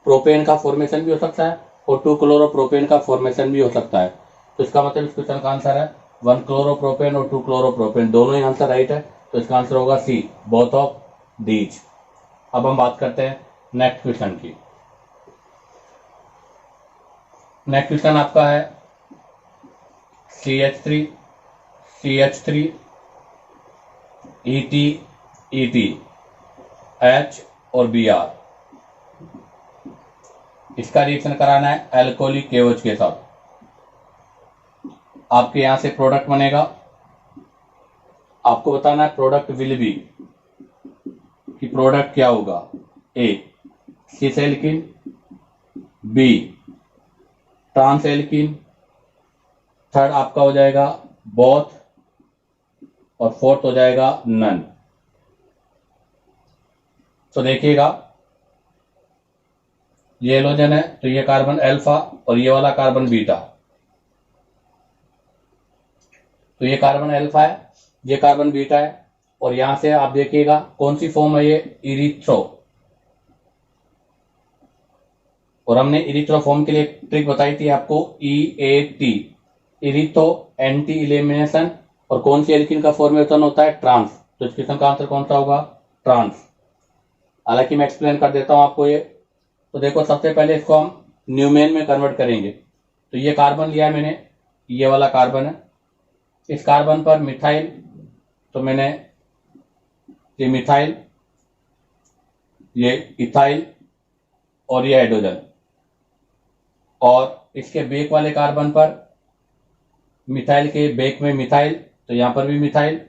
A: प्रोपेन का फॉर्मेशन भी हो सकता है और 2 क्लोरो प्रोपेन का फॉर्मेशन भी हो सकता है। तो इसका मतलब इस क्वेश्चन का आंसर है 1 क्लोरो प्रोपेन और 2 क्लोरो प्रोपेन, दोनों ही आंसर राइट है। तो इसका आंसर होगा C, बोथ ऑफ दीज। अब हम बात करते हैं नेक्स्ट क्वेश्चन की। नेक्स्ट क्वेश्चन आपका है CH3 ET H और Br, इसका रिएक्शन कराना है अल्कोहलिक KOH के साथ। आपके यहां से प्रोडक्ट बनेगा, आपको बताना है प्रोडक्ट विल बी कि प्रोडक्ट क्या होगा। A cis alkene, B trans alkene, third आपका हो जाएगा बोथ, और फोर्थ हो जाएगा नन। तो देखिएगा, ये हेलोजन है तो ये कार्बन अल्फा और ये वाला कार्बन बीटा। तो ये कार्बन अल्फा है, ये कार्बन बीटा है, और यहां से आप देखिएगा कौन सी फॉर्म है? ये इरिथ्रो। और हमने इरिथ्रो फॉर्म के लिए ट्रिक बताई थी आपको, EAT इरिथ्रो एंटी इलिमिनेशन। और कौन सी एल्कीन का फॉर्मेशन होता है? ट्रांस। तो इस क्वेश्चन का आंसर कौन सा होगा? ट्रांस। हालांकि मैं एक्सप्लेन कर देता हूं आपको ये। तो देखो, सबसे पहले इसको हम न्यूमेन में कन्वर्ट करेंगे। तो ये कार्बन लिया है मैंने, ये वाला कार्बन है, इस कार्बन पर मिथाइल, तो मैंने ये मिथाइल, ये इथाइल और ये हाइड्रोजन। और इसके बेक वाले कार्बन पर मिथाइल के बेक में मिथाइल, तो यहां पर भी मिथाइल।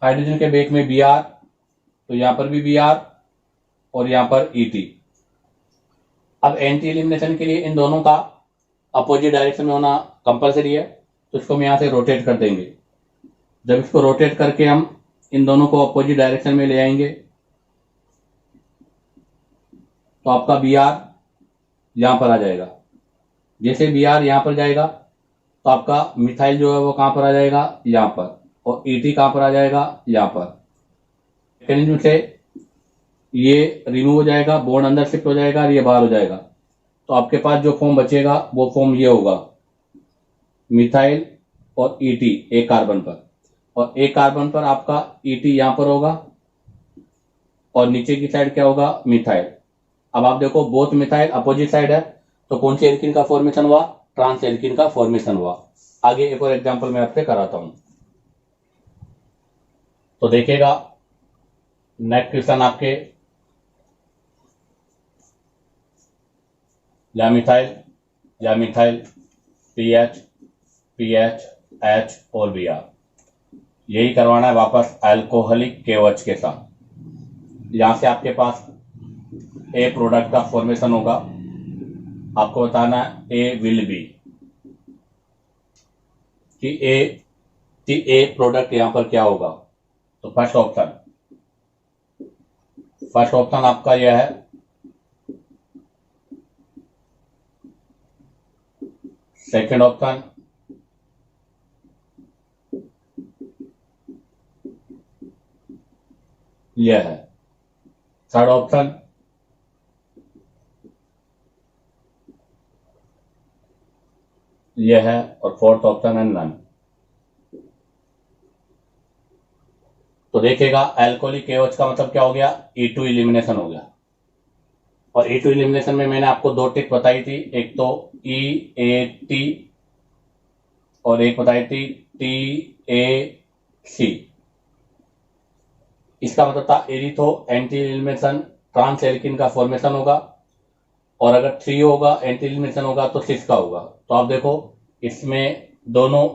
A: हाइड्रोजन के बेक में Br, तो यहां पर भी Br। और यहाँ पर ET। अब एंटी एलिमिनेशन के लिए इन दोनों का अपोजिट डायरेक्शन में होना कंपलसरी है, तो इसको हम यहाँ से रोटेट कर देंगे। जब इसको रोटेट करके हम इन दोनों को अपोजिट डायरेक्शन में ले आएंगे तो आपका BR यहाँ पर आ जाएगा। जैसे BR यहाँ पर जाएगा तो आपका मिथाइल जो है वो कहाँ पर आ जाएगा, यहाँ पर, और ET कहाँ पर आ जाएगा, यहाँ पर। मैकेनिज्म से ये रिमूव हो जाएगा, बॉन्ड अंदर शिफ्ट हो जाएगा और ये बाहर हो जाएगा। तो आपके पास जो फॉर्म बचेगा वो फॉर्म ये होगा, मिथाइल और ET एक कार्बन पर, और एक कार्बन पर आपका ET यहाँ पर होगा और नीचे की साइड क्या होगा, मिथाइल। अब आप देखो बोथ मिथाइल अपोजिट साइड है, तो कौन सी एल्कीन का फॉर्मेशन हुआ, ट्रांस एल्कीन का फॉर्मेशन हुआ। आगे एक और एग्जांपल मैं आपसे कराता हूं। तो देखिएगा नेक्स्ट क्वेश्चन आपके, या मिथाइल PH PH H और Br, यही करवाना है वापस अल्कोहलिक KOH के साथ। यहां से आपके पास ए प्रोडक्ट का फॉर्मेशन होगा, आपको बताना है ए विल बी कि ए प्रोडक्ट यहां पर क्या होगा। तो फर्स्ट ऑप्शन आपका यह है, सेकंड ऑप्शन, यह है, थर्ड ऑप्शन, यह है, और फोर्थ ऑप्शन है नन। तो देखिएगा अल्कोहलिक KOH का मतलब क्या हो गया, E2 इलिमिनेशन हो गया। और E2 इलिमिनेशन में मैंने आपको दो टिक बताई थी, एक तो EAT और एक बताई थी TAC। इसका मतलब था एरिथो एंटी एलिमिनेशन ट्रांस एल्कीन का फॉर्मेशन होगा, और अगर 3 होगा एंटी एलिमिनेशन होगा तो 6 का होगा। तो आप देखो इसमें दोनों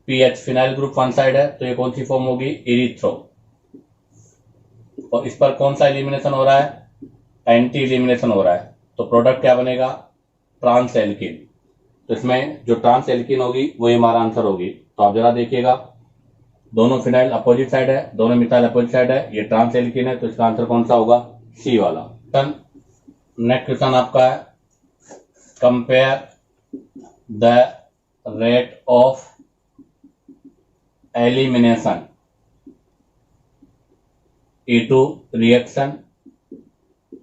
A: PH phenyl group one side है, तो ये कौन सी फॉर्म होगी, एरिथ्रो। और इस पर कौन सा एलिमिनेशन हो रहा है, एंटी एलिमिनेशन हो रहा है, तो प्रोडक्ट क्या बनेगा, ट्रांस एल्कीन। तो इसमें जो ट्रांस एल्कीन होगी वही हमारा आंसर होगी। तो आप जरा देखिएगा, दोनों फिनाइल अपोजिट साइड है, दोनों मिथाइल अपोजिट साइड है, ये ट्रांस एल्कीन है, तो इसका आंसर कौन सा होगा, C वाला। नेक्स्ट क्वेश्चन आपका है, compare the rate of elimination E2 reaction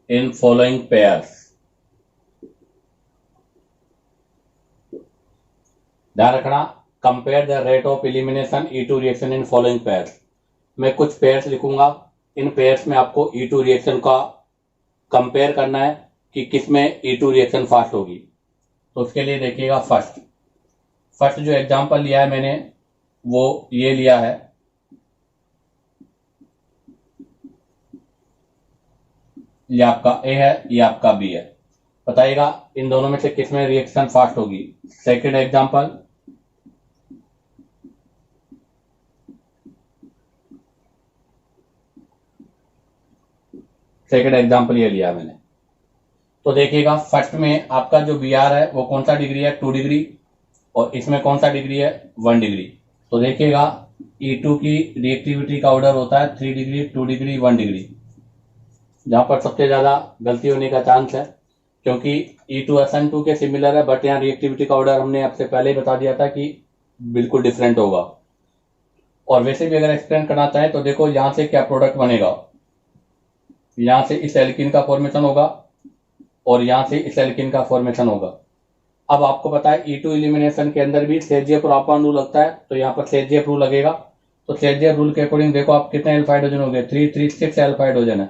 A: in following pairs. ध्यान रखना, compare the rate of elimination E2 reaction in following pairs. मैं कुछ पेयर्स लिखूंगा, इन पेयर्स में आपको E2 रिएक्शन का कंपेयर करना है कि किसमें E2 रिएक्शन फास्ट होगी। तो उसके लिए देखिएगा, फर्स्ट जो एग्जांपल लिया है मैंने वो ये लिया है, ये आपका A है, ये आपका B है। बताइएगा इन दोनों में से किसमें रिएक्शन फास्ट होगी। सेकंड एग्जांपल ये लिया मैंने। तो देखिएगा फर्स्ट में आपका जो BR है वो कौन सा डिग्री है, 2 डिग्री, और इसमें कौन सा डिग्री है, 1 डिग्री। तो देखिएगा E2 की रिएक्टिविटी का ऑर्डर होता है 3 डिग्री, 2 डिग्री, 1 डिग्री। जहां पर सबसे ज्यादा गलती होने का चांस है, क्योंकि E2SN2 के सिमिलर है, बट यहाँ रिएक्टिविटी का ऑर्डर हमने आपसे पहले ही बता दिया था कि बिल्कुल डिफरेंट होगा। और वैसे भी अगर एक्सप्लेन करना चाहे तो देखो यहां से क्या प्रोडक्ट बनेगा, यहां से इस एल्कीन का फॉर्मेशन होगा और यहां से इस एल्कीन का फॉर्मेशन होगा। अब आपको पता है E2 इलिमिनेशन के अंदर भी सेजेफ और आपान रूल लगता है, तो यहाँ पर सेजेफ रूल लगेगा। तो सेजेफ रूल के अकॉर्डिंग देखो आप कितने अल्फा हाइड्रोजन हो गए, 3 अल्फा हाइड्रोजन है,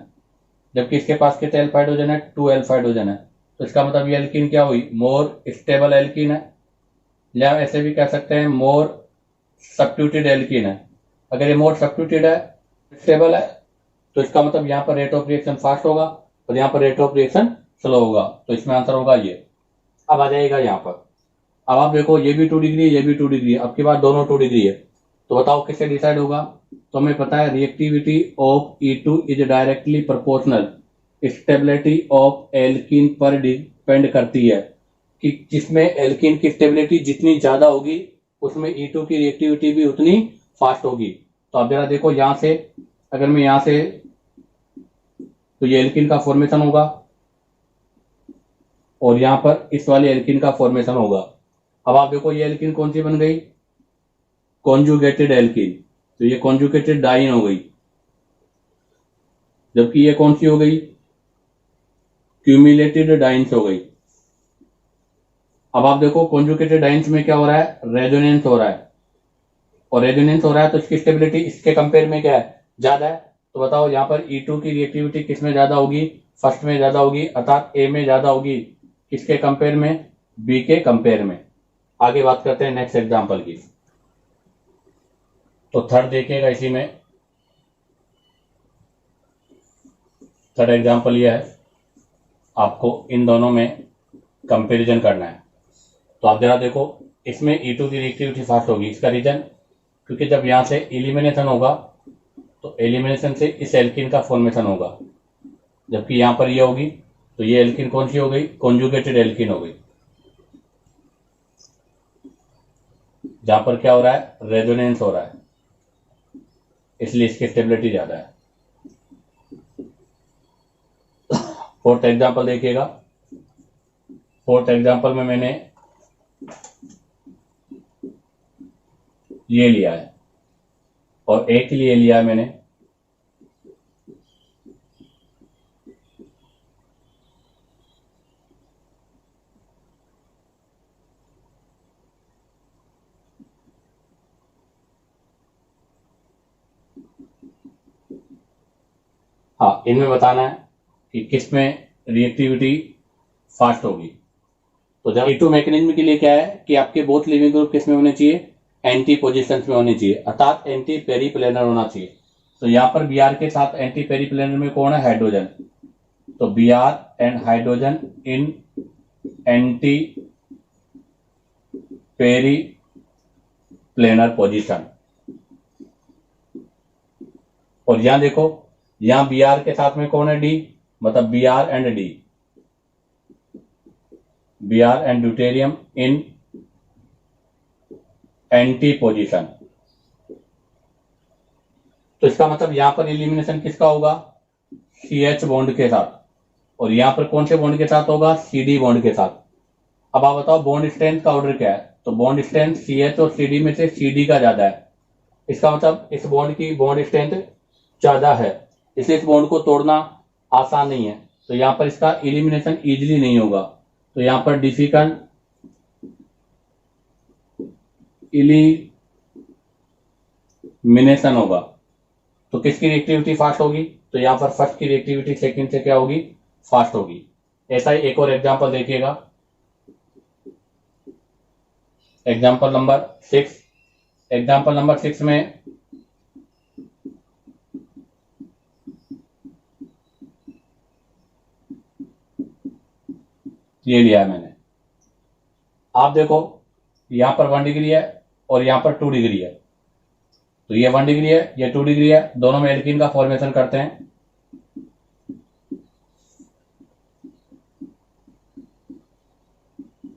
A: जबकि इसके पास कितने अल्फा हाइड्रोजन है, 2 अल्फा हाइड्रोजन है। तो इसका मतलब ये एल्कीन क्या हुई, मोर स्टेबल एल्कीन है, या ऐसे भी कह सकते हैं मोर सब्स्टिट्यूटेड एल्कीन है। अगर ये मोर सब्स्टिट्यूटेड है, स्टेबल है, तो इसका मतलब यहाँ पर रेट ऑफ रिएक्शन फास्ट होगा और यहाँ पर रेट ऑफ रिएक्शन स्लो होगा। तो इसमें आंसर होगा ये। अब आ जाएगा यहाँ पर, अब आप देखो ये भी 2 डिग्री है, ये भी 2 डिग्री है, अब की बात दोनों 2 डिग्री है। तो बताओ किससे डिसाइड होगा। तो हमें पता है reactivity of E2 is directly proportional stability of alkene पर डिपेंड करती है कि जिसमें एल्कीन की स्टेबिलिटी जितनी ज्यादा होगी उसमें E2 की रिएक्टिविटी भी उतनी फास्ट होगी। तो आप जरा देखो यहां से, अगर मैं यहां से, तो ये एल्कीन का फॉर्मेशन होगा और यहां पर इस वाले एल्कीन का फॉर्मेशन होगा। अब आप देखो ये एल्कीन कौन सी बन गई, कॉन्जुगेटेड एल्कीन, तो ये कॉन्जुगेटेड डाइन हो गई, जबकि ये कौन सी हो गई, क्यूमुलेटेड डाइन्स हो गई। अब आप देखो कॉन्जुगेटेड डाइन्स में क्या हो रहा है, रेजोनेंस हो रहा है, और रेजोनेंस हो रहा है तो इसकी स्टेबिलिटी इसके कंपेयर में क्या है, ज्यादा है। तो बताओ यहाँ पर E2 की रिएक्टिविटी किस में ज्यादा होगी, फर्स्ट में ज्यादा होगी, अर्थात ए में ज्यादा होगी, किसके कंपेयर में, बी के कंपेयर में। आगे बात करते हैं नेक्स्ट एग्जांपल की। तो थर्ड देखिएगा, इसी में थर्ड एग्जांपल यह है, आपको इन दोनों में कंपैरिजन करना है। तो आप जरा देखो, इसमें E2 की रिएक्टिविटी फास्ट होगी, इसका रीजन क्योंकि जब यहां से एलिमिनेशन होगा तो एलिमिनेशन से इस एल्कीन का फॉर्मेशन होगा, जबकि यहां पर ये होगी तो ये एल्कीन कौन सी हो गई, कॉन्जुगेटेड एल्कीन हो गई, जहां पर क्या हो रहा है, रेजोनेंस हो रहा है, इसलिए इसकी स्टेबिलिटी ज्यादा है। फोर्थ एग्जांपल देखिएगा। फोर्थ एग्जांपल में मैंने ये लिया है और ए के लिए लिया है मैंने हाँ, इनमें बताना है कि किस में रिएक्टिविटी फास्ट होगी। तो जब E2 मैकेनिज्म के लिए क्या है कि आपके बोथ लिविंग ग्रुप किस में होने चाहिए, एंटी पोजिशन में होने चाहिए, अर्थात एंटी पेरीप्लेनर होना चाहिए। तो यहाँ पर Br के साथ एंटी पेरीप्लेनर में कौन है, हाइड्रोजन। तो Br and hydrogen in anti periplanar position. और यहां देखो, यहां Br के साथ में कौन है, D, मतलब Br and D, Br and deuterium in anti position. तो इसका मतलब यहां पर एलिमिनेशन किसका होगा, CH बॉन्ड के साथ, और यहां पर कौन से बॉन्ड के साथ होगा, CD बॉन्ड के साथ। अब आप बताओ बॉन्ड स्ट्रेंथ का ऑर्डर क्या है, तो बॉन्ड स्ट्रेंथ CH और CD में से CD का ज्यादा है, इसका मतलब इस बॉन्ड की बॉन्ड स्ट्रेंथ ज्यादा है, इसलिए इस बॉन्ड को तोड़ना आसान नहीं है, तो यहां पर इसका एलिमिनेशन इजीली नहीं होगा। तो यहां पर डिफिकल्ट एलिमिनेशन होगा। तो किसकी रिएक्टिविटी फास्ट होगी, तो यहां पर फर्स्ट की रिएक्टिविटी सेकंड से क्या होगी, फास्ट होगी। ऐसा ही एक और एग्जांपल देखिएगा, एग्जांपल नंबर 6। एग्जांपल नंबर 6 में ये लिया है मैंने। आप देखो यहां पर 1 डिग्री है और यहां पर 2 डिग्री है, तो ये 1 डिग्री है, ये 2 डिग्री है, दोनों में एल्कीन का फॉर्मेशन करते हैं।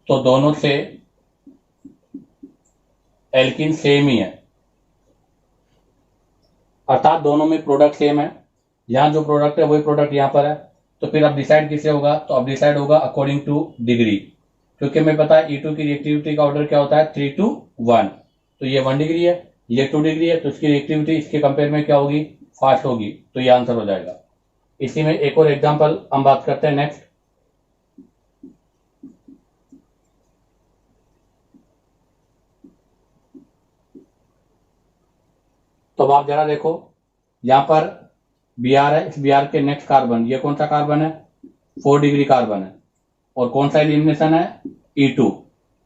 A: तो दोनों से एल्कीन सेम ही है, अर्थात दोनों में प्रोडक्ट सेम है, यहां जो प्रोडक्ट है वही प्रोडक्ट यहां पर है। तो फिर अब डिसाइड किससे होगा, तो अब डिसाइड होगा अकॉर्डिंग टू डिग्री, क्योंकि हमें पता है E2 की रिएक्टिविटी का ऑर्डर क्या होता है, 3 to 1। तो ये 1 डिग्री है, ये 2 डिग्री है, तो इसकी रिएक्टिविटी इसके कंपेयर में क्या होगी, फास्ट होगी, तो ये आंसर हो जाएगा। इसी में एक और एग्जांपल हम बात करते हैं नेक्स्ट। तो अब आप जरा देखो, यहां पर Br है, इस Br के नेक्स्ट कार्बन, ये कौन सा कार्बन है, 4 डिग्री कार्बन है, और कौन सा एलिमिनेशन है, E2।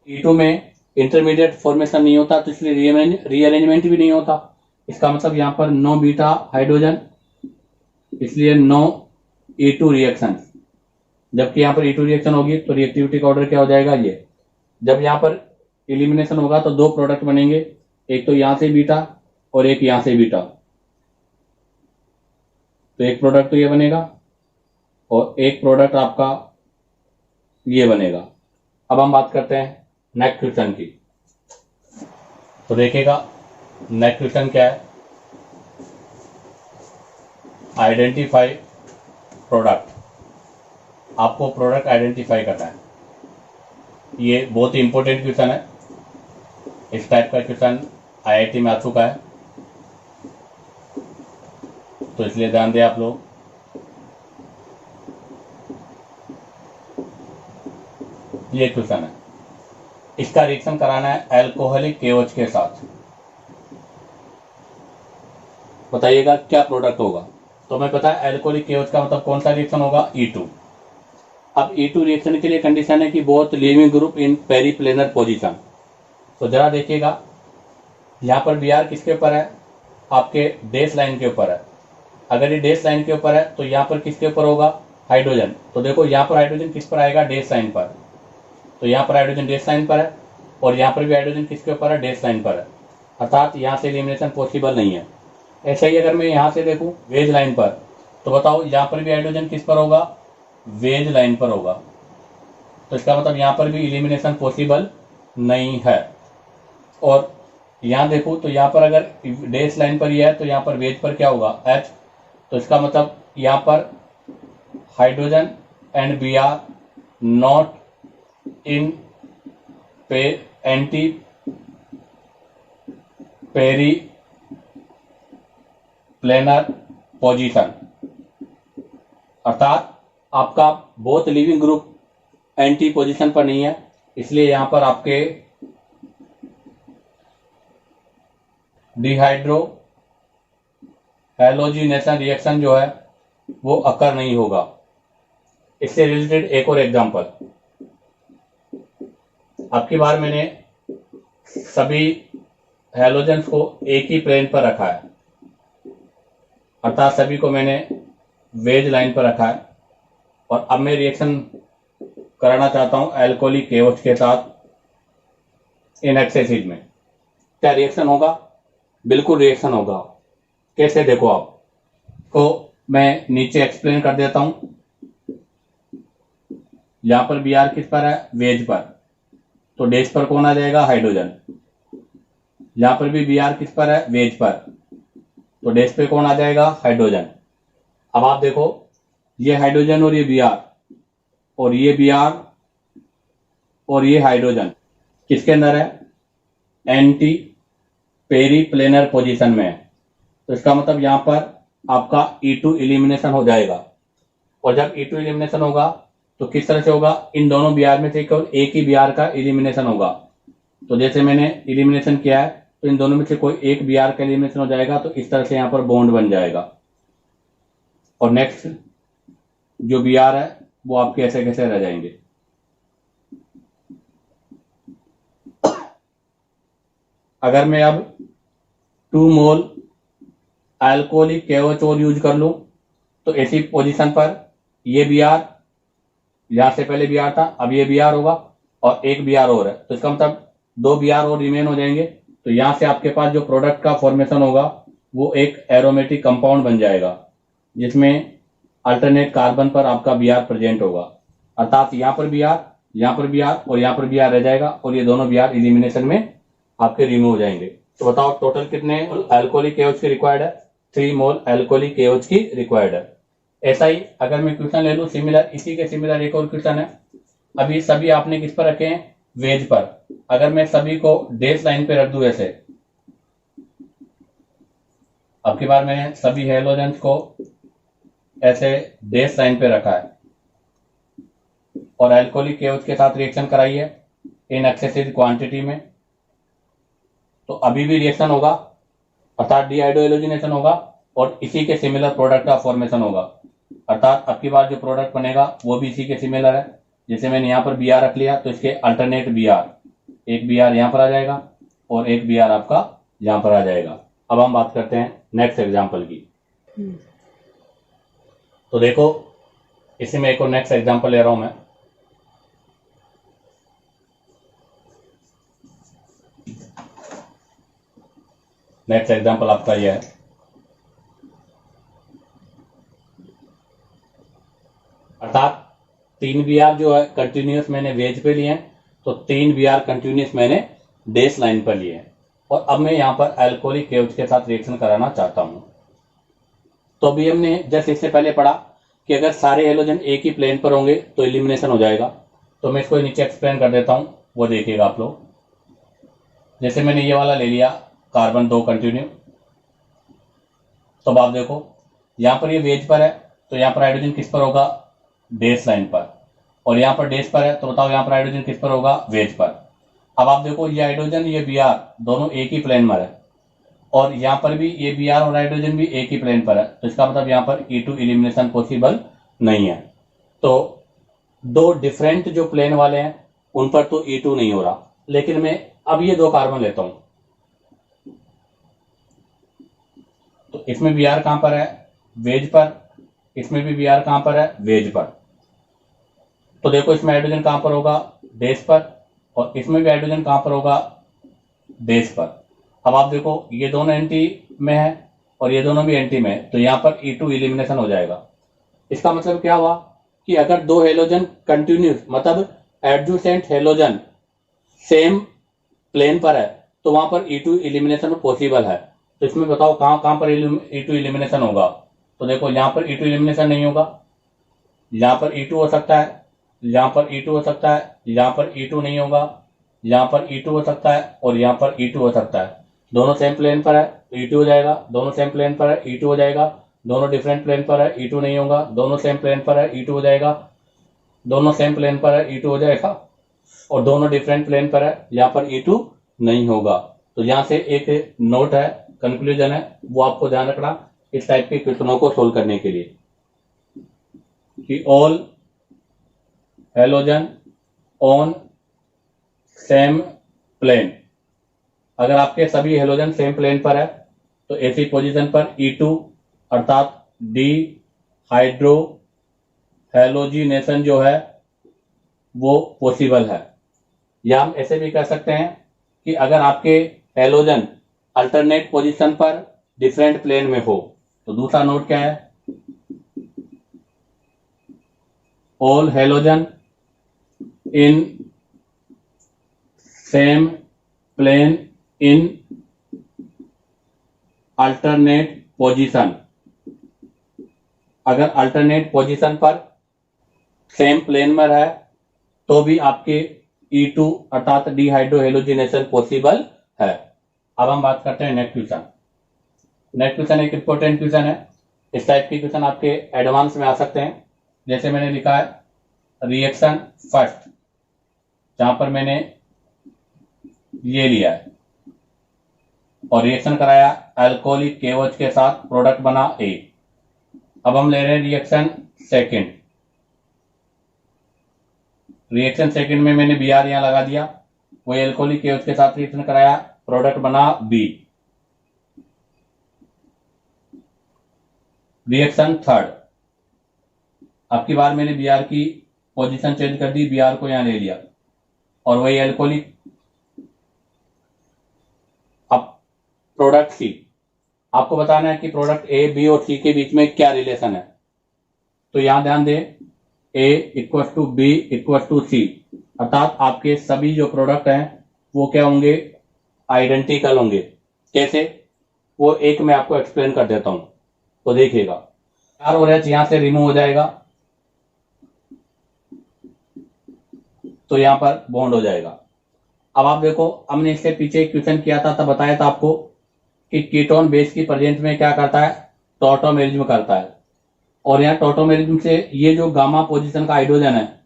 A: E2 में इंटरमीडिएट फॉर्मेशन नहीं होता, तो इसलिए रीअरेंजमेंट भी नहीं होता। इसका मतलब यहां पर नो बीटा हाइड्रोजन, इसलिए नो E2 रिएक्शन। जबकि यहां पर E2 रिएक्शन होगी तो रिएक्टिविटी का ऑर्डर क्या हो जाएगा, ये। जब यहां पर एलिमिनेशन होगा तो 2 प्रोडक्ट बनेंगे, एक तो यहां से बीटा और एक यहां से बीटा, तो एक प्रोडक्ट तो ये बनेगा, और एक प्रोडक्ट आपका ये बनेगा। अब हम बात करते हैं नेक्स्ट क्वेश्चन की। तो देखिएगा नेक्स्ट क्वेश्चन क्या है, आइडेंटिफाई प्रोडक्ट। आपको प्रोडक्ट आइडेंटिफाई करना है। ये बहुत ही इंपॉर्टेंट क्वेश्चन है। इस टाइप का क्वेश्चन आईआईटी में आ चुका है, तो इसलिए ध्यान दें आप लोग। ये क्वेश्चन है, इसका रिएक्शन कराना है अल्कोहलिक KOH के साथ। बताइएगा क्या प्रोडक्ट होगा। तो हमें पता है अल्कोहलिक KOH का मतलब कौन सा रिएक्शन होगा, E2। अब E2 रिएक्शन के लिए कंडीशन है कि both leaving group in periplanar position. तो जरा देखिएगा यहाँ पर Br किसके ऊपर है, आपके डैश लाइन के ऊपर है। अगर ये डैश लाइन के ऊपर है तो यहाँ पर किसके ऊपर होगा, हाइड्रोजन। तो देखो यहाँ पर हाइड्रोजन किस पर आएगा, डैश लाइन पर। तो यहाँ पर हाइड्रोजन डैश लाइन पर है और यहाँ पर भी हाइड्रोजन किसके ऊपर है, डैश लाइन पर है। अर्थात यहाँ से एलिमिनेशन पॉसिबल नहीं है। ऐसे ही अगर मैं यहाँ से देखूँ वेज लाइन पर, तो बताओ यहाँ पर भी हाइड्रोजन किस पर होगा, वेज लाइन पर होगा। तो इसका मतलब यहाँ पर भी एलिमिनेशन पॉसिबल नहीं है। और यहाँ देखो तो यहाँ पर अगर डैश लाइन पर ही है तो यहाँ पर वेज पर क्या होगा, H। तो इसका मतलब यहाँ पर hydrogen and Br not in anti periplanar position. अर्थात आपका both leaving group anti position पर नहीं है, इसलिए यहां पर आपके डिहाइड्रो हैलोजिनेशन रिएक्शन जो है वो अकर नहीं होगा। इससे रिलेटेड एक और एग्जांपल, अब की बार मैंने सभी हैलोजेंस को एक ही प्लेन पर रखा है, अर्थात सभी को मैंने वेज लाइन पर रखा है। और अब मैं रिएक्शन कराना चाहता हूं अल्कोहलिक KOH के साथ इन एक्सेसिड में। क्या रिएक्शन होगा, बिल्कुल रिएक्शन होगा। कैसे, देखो आप को मैं नीचे एक्सप्लेन कर देता हूं। यहां पर Br किस पर है, वेज पर। तो डैश पर कौन आ जाएगा, हाइड्रोजन। यहां पर भी Br किस पर है, वेज पर। तो डैश पे कौन आ जाएगा, हाइड्रोजन। अब आप देखो ये हाइड्रोजन और ये Br और ये Br और ये हाइड्रोजन किसके अंदर है, एंटी पेरी प्लेनर पोजीशन में है। तो इसका मतलब यहां पर आपका E2 एलिमिनेशन हो जाएगा। और जब E2 एलिमिनेशन होगा तो किस तरह से होगा, इन दोनों Br में से केवल एक ही Br का एलिमिनेशन होगा। तो जैसे मैंने एलिमिनेशन किया है तो इन दोनों में से कोई एक Br का एलिमिनेशन हो जाएगा, तो इस तरह से यहां पर बॉन्ड बन जाएगा। और नेक्स्ट जो Br है वो आपके ऐसे कैसे रह जाएंगे। अगर मैं अब 2 मोल अल्कोहलिक KOH और यूज कर लूं तो ऐसी पोजीशन पर ये Br, यहां से पहले Br था, अब ये Br होगा और एक Br और है। तो इसका मतलब 2 Br और रिमेन हो जाएंगे। तो यहां से आपके पास जो प्रोडक्ट का फॉर्मेशन होगा वो एक एरोमेटिक कंपाउंड बन जाएगा, जिसमें अल्टरनेट कार्बन पर आपका Br प्रेजेंट होगा। अर्थात यहाँ पर Br, यहाँ पर Br और यहाँ पर Br रह जाएगा और ये दोनों Br एलिमिनेशन में आपके रिमूव हो जाएंगे। तो बताओ टोटल कितने अल्कोहलिक KOH की रिक्वायर्ड है, 3 मोल अल्कोहलिक KOH की रिक्वायर्ड है। ऐसा ही अगर मैं क्वेश्चन ले लूं सिमिलर, इसी के सिमिलर एक और क्वेश्चन है। अभी सभी आपने किस पर रखे हैं, वेज पर। अगर मैं सभी को डैश लाइन पे रख दूं ऐसे, अब की बार मैंने सभी हेलोजेंस को ऐसे डैश लाइन पे रखा है और अल्कोहलिक KOH के साथ रिएक्शन कराई है इन एक्सेसिव क्वांटिटी में, तो अभी भी रिएक्शन होगा, अर्थात डीहाइड्रोजनेशन होगा और इसी के सिमिलर प्रोडक्ट का फॉर्मेशन होगा। अर्थात अब की बार जो प्रोडक्ट बनेगा वो भी इसी के सिमिलर है। जैसे मैंने यहाँ पर Br रख लिया तो इसके अल्टरनेट Br, एक Br यहाँ पर आ जाएगा और एक Br आपका यहाँ पर आ जाएगा। अब हम बात करते हैं नेक्स्ट एग्जाम्पल की। तो देखो इसी में एक और नेक्स्ट एग्जाम्पल ले रहा हूं मैं। नेक्स्ट एग्जाम्पल आपका यह है, अर्थात 3 Br जो है कंटिन्यूस मैंने वेज पे लिए हैं, तो 3 Br कंटिन्यूस मैंने बेस लाइन पर लिए हैं। और अब मैं यहाँ पर अल्कोहलिक केवच के साथ रिएक्शन कराना चाहता हूँ। तो अभी हमने जस्ट इससे पहले पढ़ा कि अगर सारे हेलोजन एक ही प्लेन पर होंगे तो एलिमिनेशन हो जाएगा। तो मैं इसको नीचे एक्सप्लेन कर देता हूँ, वो देखिएगा आप लोग। जैसे मैंने ये वाला ले लिया कार्बन 2 कंटिन्यू, तो अब आप देखो यहाँ पर ये वेज पर है, तो यहाँ पर हाइड्रोजन किस पर होगा, बेस लाइन पर। और यहाँ पर डेस पर है, तो बताओ यहाँ पर हाइड्रोजन किस पर होगा, वेज पर। अब आप देखो ये हाइड्रोजन ये Br दोनों एक ही प्लेन पर है, और यहाँ पर भी ये Br और हाइड्रोजन भी एक ही प्लेन पर है, तो इसका मतलब यहाँ पर E2 एलिमिनेशन पॉसिबल नहीं है। तो दो डिफरेंट जो प्लेन वाले हैं उन पर तो E2 नहीं हो रहा। लेकिन मैं अब ये 2 कार्बन लेता हूं, तो इसमें Br कहां पर है, वेज पर। इसमें भी Br कहां पर है, वेज पर। तो देखो इसमें हाइड्रोजन कहां पर होगा, बेस पर, और इसमें भी हाइड्रोजन कहां पर होगा, बेस पर। अब आप देखो ये दोनों एंटी में है और ये दोनों भी एंटी में है, तो यहां पर E2 एलिमिनेशन हो जाएगा। इसका मतलब क्या हुआ कि अगर 2 हेलोजन कंटिन्यूस मतलब एडजेसेंट हेलोजन सेम प्लेन पर है तो वहां पर E2 एलिमिनेशन पॉसिबल है। तो इसमें बताओ कहां कहां पर E2 एलिमिनेशन होगा। तो देखो यहां पर E2 एलिमिनेशन नहीं होगा, यहां पर E2 हो सकता है, यहां पर E2 हो सकता है, यहां पर E2 नहीं होगा, यहां पर E2 हो सकता है, और यहां पर E2 हो सकता है। दोनों सेम प्लेन पर है तो E2 हो जाएगा, दोनों सेम प्लेन पर है E2 हो जाएगा, दोनों डिफरेंट प्लेन पर है E2 नहीं होगा, दोनों सेम प्लेन पर है E2 हो जाएगा, दोनों सेम प्लेन पर है E2 हो जाएगा, और दोनों डिफरेंट प्लेन पर है, यहाँ पर E2 नहीं होगा। तो यहाँ से एक नोट है, कंक्लूजन है, वो आपको ध्यान रखना इस टाइप के क्वेश्चनों को सोल्व करने के लिए, कि all halogen on same plane. अगर आपके सभी हेलोजन सेम प्लेन पर है तो ऐसी पोजीशन पर E2 अर्थात डी हाइड्रो हेलोजिनेशन जो है वो पॉसिबल है। या हम ऐसे भी कह सकते हैं कि अगर आपके हेलोजन अल्टरनेट पोजीशन पर डिफरेंट प्लेन में हो, तो दूसरा नोट क्या है, all halogen in same plane in alternate position. अगर अल्टरनेट पोजीशन पर सेम प्लेन में है तो भी आपके E2 अर्थात डिहाइड्रोहेलोजिनेशन पॉसिबल है। अब हम बात करते हैं नेक्स्ट क्वेश्चन। नेक्स्ट क्वेश्चन एक इंपॉर्टेंट क्वेश्चन है। इस टाइप के क्वेश्चन आपके एडवांस में आ सकते हैं। जैसे मैंने लिखा है रिएक्शन फर्स्ट, जहां पर मैंने ये लिया है और रिएक्शन कराया अल्कोहलिक केवच के साथ, प्रोडक्ट बना A। अब हम ले रहे हैं रिएक्शन सेकंड। रिएक्शन सेकंड में मैंने Br यहां लगा दिया, वही अल्कोहलिक केवच के साथ रिएक्शन कराया, प्रोडक्ट बना B। रिएक्शन थर्ड, अब की बार मैंने Br की पोजीशन चेंज कर दी, Br को यहां ले लिया और वही अल्कोहलिक। अब प्रोडक्ट C, आपको बताना है कि प्रोडक्ट A, B और C के बीच में क्या रिलेशन है। तो यहां ध्यान दें, A equal to B equal to C, अर्थात आपके सभी जो प्रोडक्ट हैं वो क्या होंगे, आइडेंटिकल होंगे। कैसे, वो एक मैं आपको एक्सप्लेन कर देता हूं, तो देखिएगा। R और H यहां से रिमूव हो जाएगा तो यहां पर बॉन्ड हो जाएगा। अब आप देखो, हमने इससे पीछे क्वेश्चन किया था, तब बताया था आपको कि कीटोन बेस की प्रेजेंस में क्या करता है, टॉटोमेरिज्म करता है। और यहाँ टॉटोमेरिज्म से ये जो गामा पोजीशन का हाइड्रोजन है,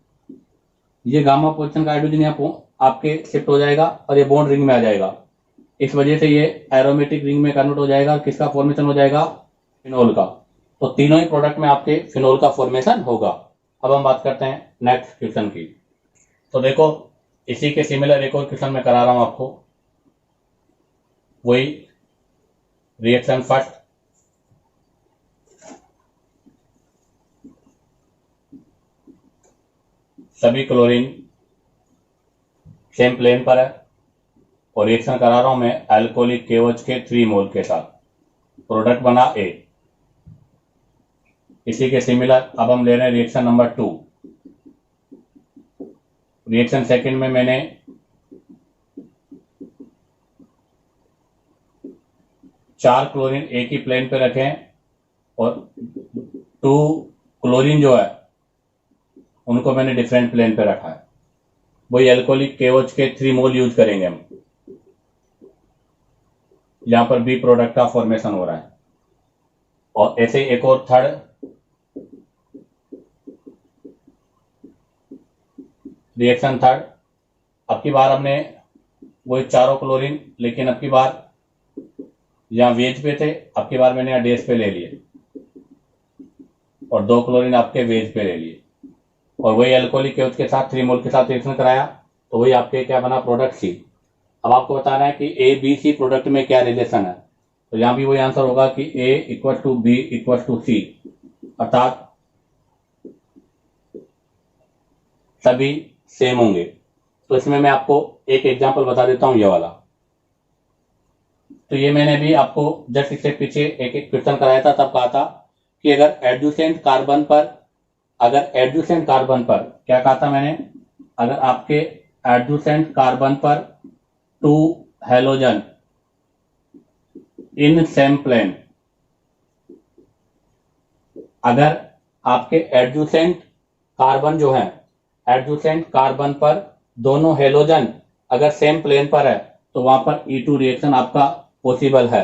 A: ये गामा पोजीशन का हाइड्रोजन यहाँ आपके शिफ्ट हो जाएगा और ये बॉन्ड रिंग में आ जाएगा। इस वजह से ये एरोमेटिक रिंग में कन्वर्ट हो जाएगा। किसका फॉर्मेशन हो जाएगा, फिनोल का। तो तीनों ही प्रोडक्ट में आपके फिनोल का फॉर्मेशन होगा। अब हम बात करते हैं नेक्स्ट क्वेश्चन की। तो देखो, इसी के सिमिलर एक और क्वेश्चन मैं करा रहा हूं आपको, वही रिएक्शन फर्स्ट। सभी क्लोरीन सेम प्लेन पर है और रिएक्शन करा रहा हूं मैं अल्कोहलिक केवच के 3 मोल के साथ, प्रोडक्ट बना A। इसी के सिमिलर अब हम ले रहे हैं रिएक्शन नंबर 2। रिएक्शन सेकंड में मैंने चार क्लोरीन एक ही प्लेन पे रखे हैं और 2 क्लोरीन जो है उनको मैंने डिफरेंट प्लेन पे रखा है। वही एल्कोहलिक KOH के 3 मोल यूज करेंगे हम। यहां पर बी प्रोडक्ट का फॉर्मेशन हो रहा है। और ऐसे ही एक और थर्ड रिएक्शन थर्ड। अब की बार हमने वही चारों क्लोरीन, लेकिन अब की बार यहाँ वेज पे थे, अब की बार मैंने यहाँ डेज पे ले लिए और 2 क्लोरीन आपके वेज पे ले लिए और वही एल्कोहलिक KOH के साथ 3 मोल के साथ रिएक्शन कराया तो वही आपके क्या बना, प्रोडक्ट सी। अब आपको बताना है कि ABC प्रोडक्ट में क्या रिलेशन है। तो यहां भी वही आंसर होगा कि A equal to B equal to C, अर्थात सभी सेम होंगे। तो इसमें मैं आपको एक एग्जांपल बता देता हूं, ये वाला। तो ये मैंने भी आपको जस्ट इससे पीछे एक क्वेश्चन कराया था, तब कहा था कि अगर एडजुसेंट कार्बन पर क्या कहा था मैंने, अगर आपके एडजुसेंट कार्बन पर 2 हेलोजन इन सेम प्लेन, अगर आपके एडजुसेंट कार्बन जो है, एडजुसेंट कार्बन पर दोनों हेलोजन अगर सेम प्लेन पर है तो वहां पर E2 रिएक्शन आपका पॉसिबल है।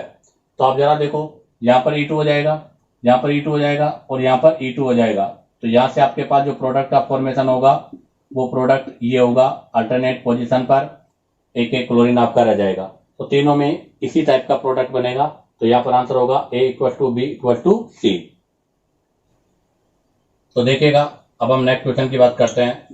A: तो आप जरा देखो, यहां पर E2 हो जाएगा, यहां पर E2 हो जाएगा और यहां पर E2 हो जाएगा। तो यहां से आपके पास जो प्रोडक्ट का फॉर्मेशन होगा वो प्रोडक्ट ये होगा, अल्टरनेट पोजीशन पर एक एक क्लोरीन आपका रह जाएगा। तो तीनों में इसी टाइप का प्रोडक्ट बनेगा। तो यहां पर आंसर होगा A equal to B equal to C। तो देखिएगा, अब हम नेक्स्ट क्वेश्चन की बात करते हैं।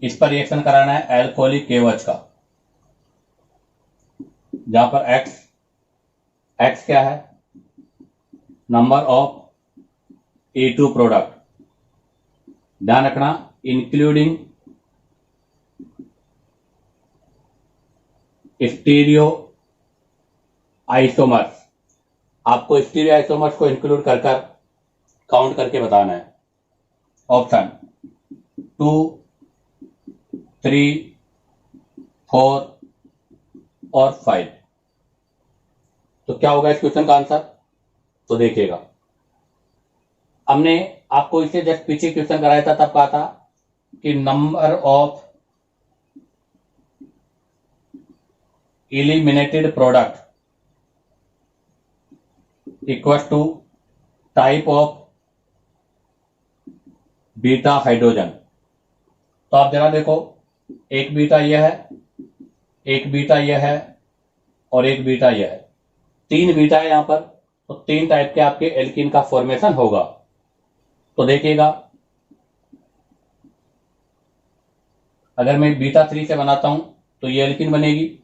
A: इस पर रिएक्शन कराना है एल्कोहलिक KOH का, जहां पर x क्या है, नंबर ऑफ E2 प्रोडक्ट। ध्यान रखना, इंक्लूडिंग स्टीरियो आइसोमर्स। आपको स्टीरियो आइसोमर्स को इंक्लूड कर काउंट करके बताना है। ऑप्शन 2, 3, 4 और 5। तो क्या होगा इस क्वेश्चन का आंसर, तो देखिएगा। हमने आपको इससे जस्ट पीछे क्वेश्चन कराया था, तब कहा था कि number of eliminated product equals to type of beta hydrogen. तो आप जरा देखो, एक बीटा यह है, एक बीटा यह है और एक बीटा यह है। 3 बीटा है यहां पर, तो 3 टाइप के आपके एल्कीन का फॉर्मेशन होगा। तो देखिएगा, अगर मैं बीटा 3 से बनाता हूं तो ये एल्कीन बनेगी।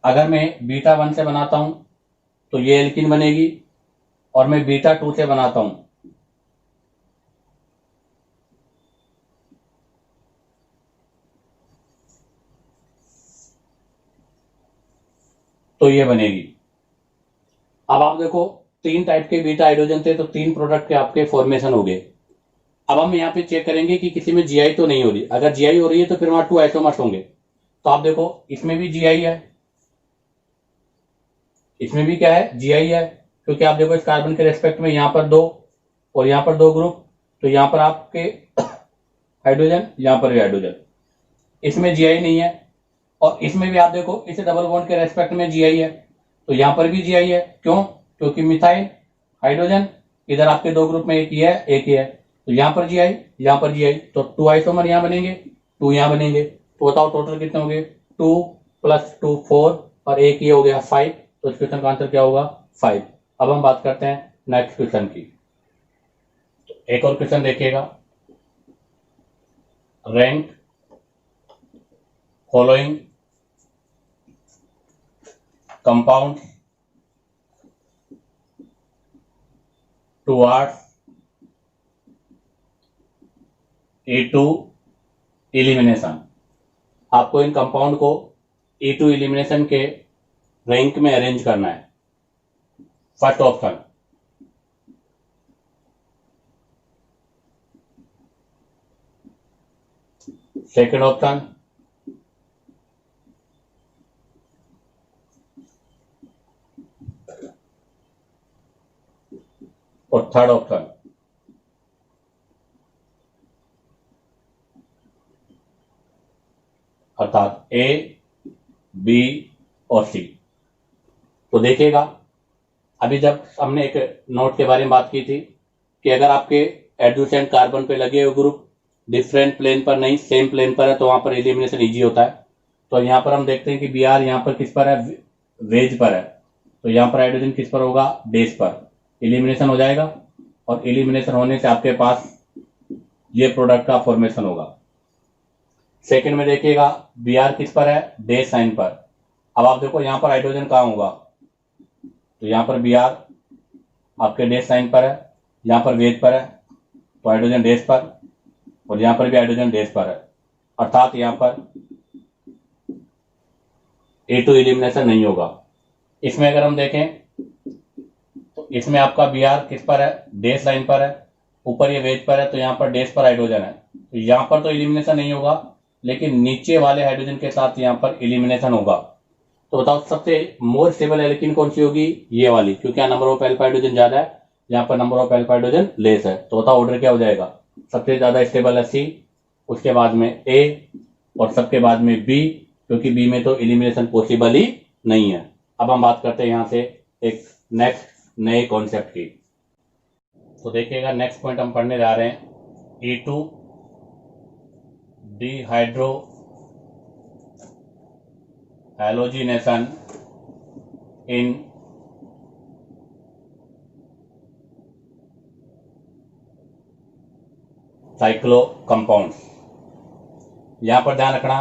A: अगर मैं बीटा 1 से बनाता हूं तो ये एल्कीन बनेगी और मैं बीटा 2 से बनाता हूं तो ये बनेगी। अब आप देखो, 3 टाइप के बीटा हाइड्रोजन थे तो 3 प्रोडक्ट के आपके फॉर्मेशन हो गए। अब हम यहाँ पे चेक करेंगे कि किसी में जीआई तो नहीं हो रही। अगर जीआई हो रही है तो फिर वहां 2 आइसोमर्स होंगे। तो आप देखो, इसमें भी जीआई है, इसमें भी क्या है, जीआई है। क्योंकि आप देखो, इस कार्बन के रेस्पेक्ट में यहाँ पर 2 और यहाँ पर 2 ग्रुप, तो यहाँ पर आपके हाइड्रोजन, यहाँ पर भी हाइड्रोजन। इसमें जीआई नहीं है और इसमें भी आप देखो, इस डबल बॉन्ड के रेस्पेक्ट में जीआई है, तो यहाँ पर भी जीआई है। क्यों? क्योंकि मिथाइल हाइड्रोजन, इधर आपके 2 ग्रुप में एक ही है, एक ही है। तो यहाँ पर जीआई, यहाँ पर जीआई, तो 2 आइसोमर यहाँ बनेंगे, 2 यहाँ बनेंगे। तो बताओ टोटल कितने होंगे, 2 + 2 4 और एक ये हो गया 5। तो इस क्वेश्चन का आंसर क्या होगा, 5। अब हम बात करते हैं नेक्स्ट क्वेश्चन की। तो एक और क्वेश्चन देखिएगा, rank following compound towards E2 elimination. आपको इन कंपाउंड को E2 एलिमिनेशन के रैंक में अरेंज करना है। फर्स्ट ऑप्शन, सेकंड ऑप्शन, और थर्ड ऑप्शन। अर्थात ए, बी और सी। तो देखिएगा, अभी जब हमने एक नोट के बारे में बात की थी कि अगर आपके एडजेसेंट कार्बन पे लगे हुए ग्रुप डिफरेंट प्लेन पर नहीं सेम प्लेन पर है तो वहां पर एलिमिनेशन इजी होता है। तो यहां पर हम देखते हैं कि बी आर यहां पर किस पर है, वेज पर है, तो यहां पर हाइड्रोजन किस पर होगा, बेस पर। एलिमिनेशन हो जाएगा और एलिमिनेशन होने से आपके पास ये प्रोडक्ट का फॉर्मेशन होगा। सेकंड में देखिएगा, बी आर किस पर है, डे साइन पर। अब आप देखो यहां पर हाइड्रोजन कहां होगा, तो यहां पर बी आर आपके डे साइन पर है, यहां पर वेज पर है तो हाइड्रोजन डेस पर, और यहां पर भी हाइड्रोजन डेस पर है। अर्थात यहां पर A2 एलिमिनेशन नहीं होगा। इसमें अगर हम देखें तो इसमें आपका बी आर किस पर है, डेस लाइन पर है, ऊपर ये वेज पर है तो यहां पर डेस पर हाइड्रोजन है, तो यहां पर तो एलिमिनेशन नहीं होगा, लेकिन नीचे वाले हाइड्रोजन के साथ यहां पर एलिमिनेशन होगा। तो बताओ सबसे मोर स्टेबल एल्कीन कौन सी होगी, ये वाली, क्योंकि यहाँ नंबर ऑफ एल्फा हाइड्रोजन ज्यादा है, यहाँ पर number of alpha hydrogen less है। तो बताओ ऑर्डर क्या हो जाएगा, सबसे ज्यादा स्टेबल है सी, उसके बाद में ए, और सबके बाद में बी, क्योंकि बी में तो एलिमिनेशन पॉसिबल ही नहीं है। अब हम बात करते हैं यहाँ से एक नेक्स्ट नए कॉन्सेप्ट की। तो देखिएगा, नेक्स्ट पॉइंट हम पढ़ने जा रहे हैं, E2 डिहाइड्रो हैलोजिनेशन इन साइक्लो कंपाउंड्स। यहां पर ध्यान रखना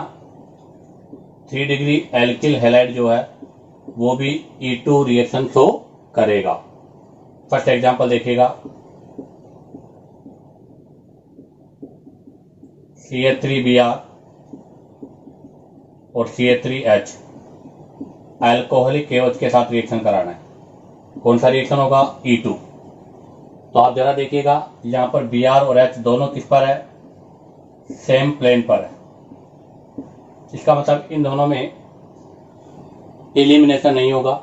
A: 3 डिग्री एल्किल हैलाइड जो है वो भी E2 रिएक्शन शो करेगा। फर्स्ट एग्जांपल देखिएगा, CH3Br और CH3H अल्कोहलिक KOH के साथ रिएक्शन कराना है। कौन सा रिएक्शन होगा, E2। तो आप जरा देखिएगा, यहां पर Br और H दोनों किस पर है, सेम प्लेन पर है। इसका मतलब इन दोनों में एलिमिनेशन नहीं होगा,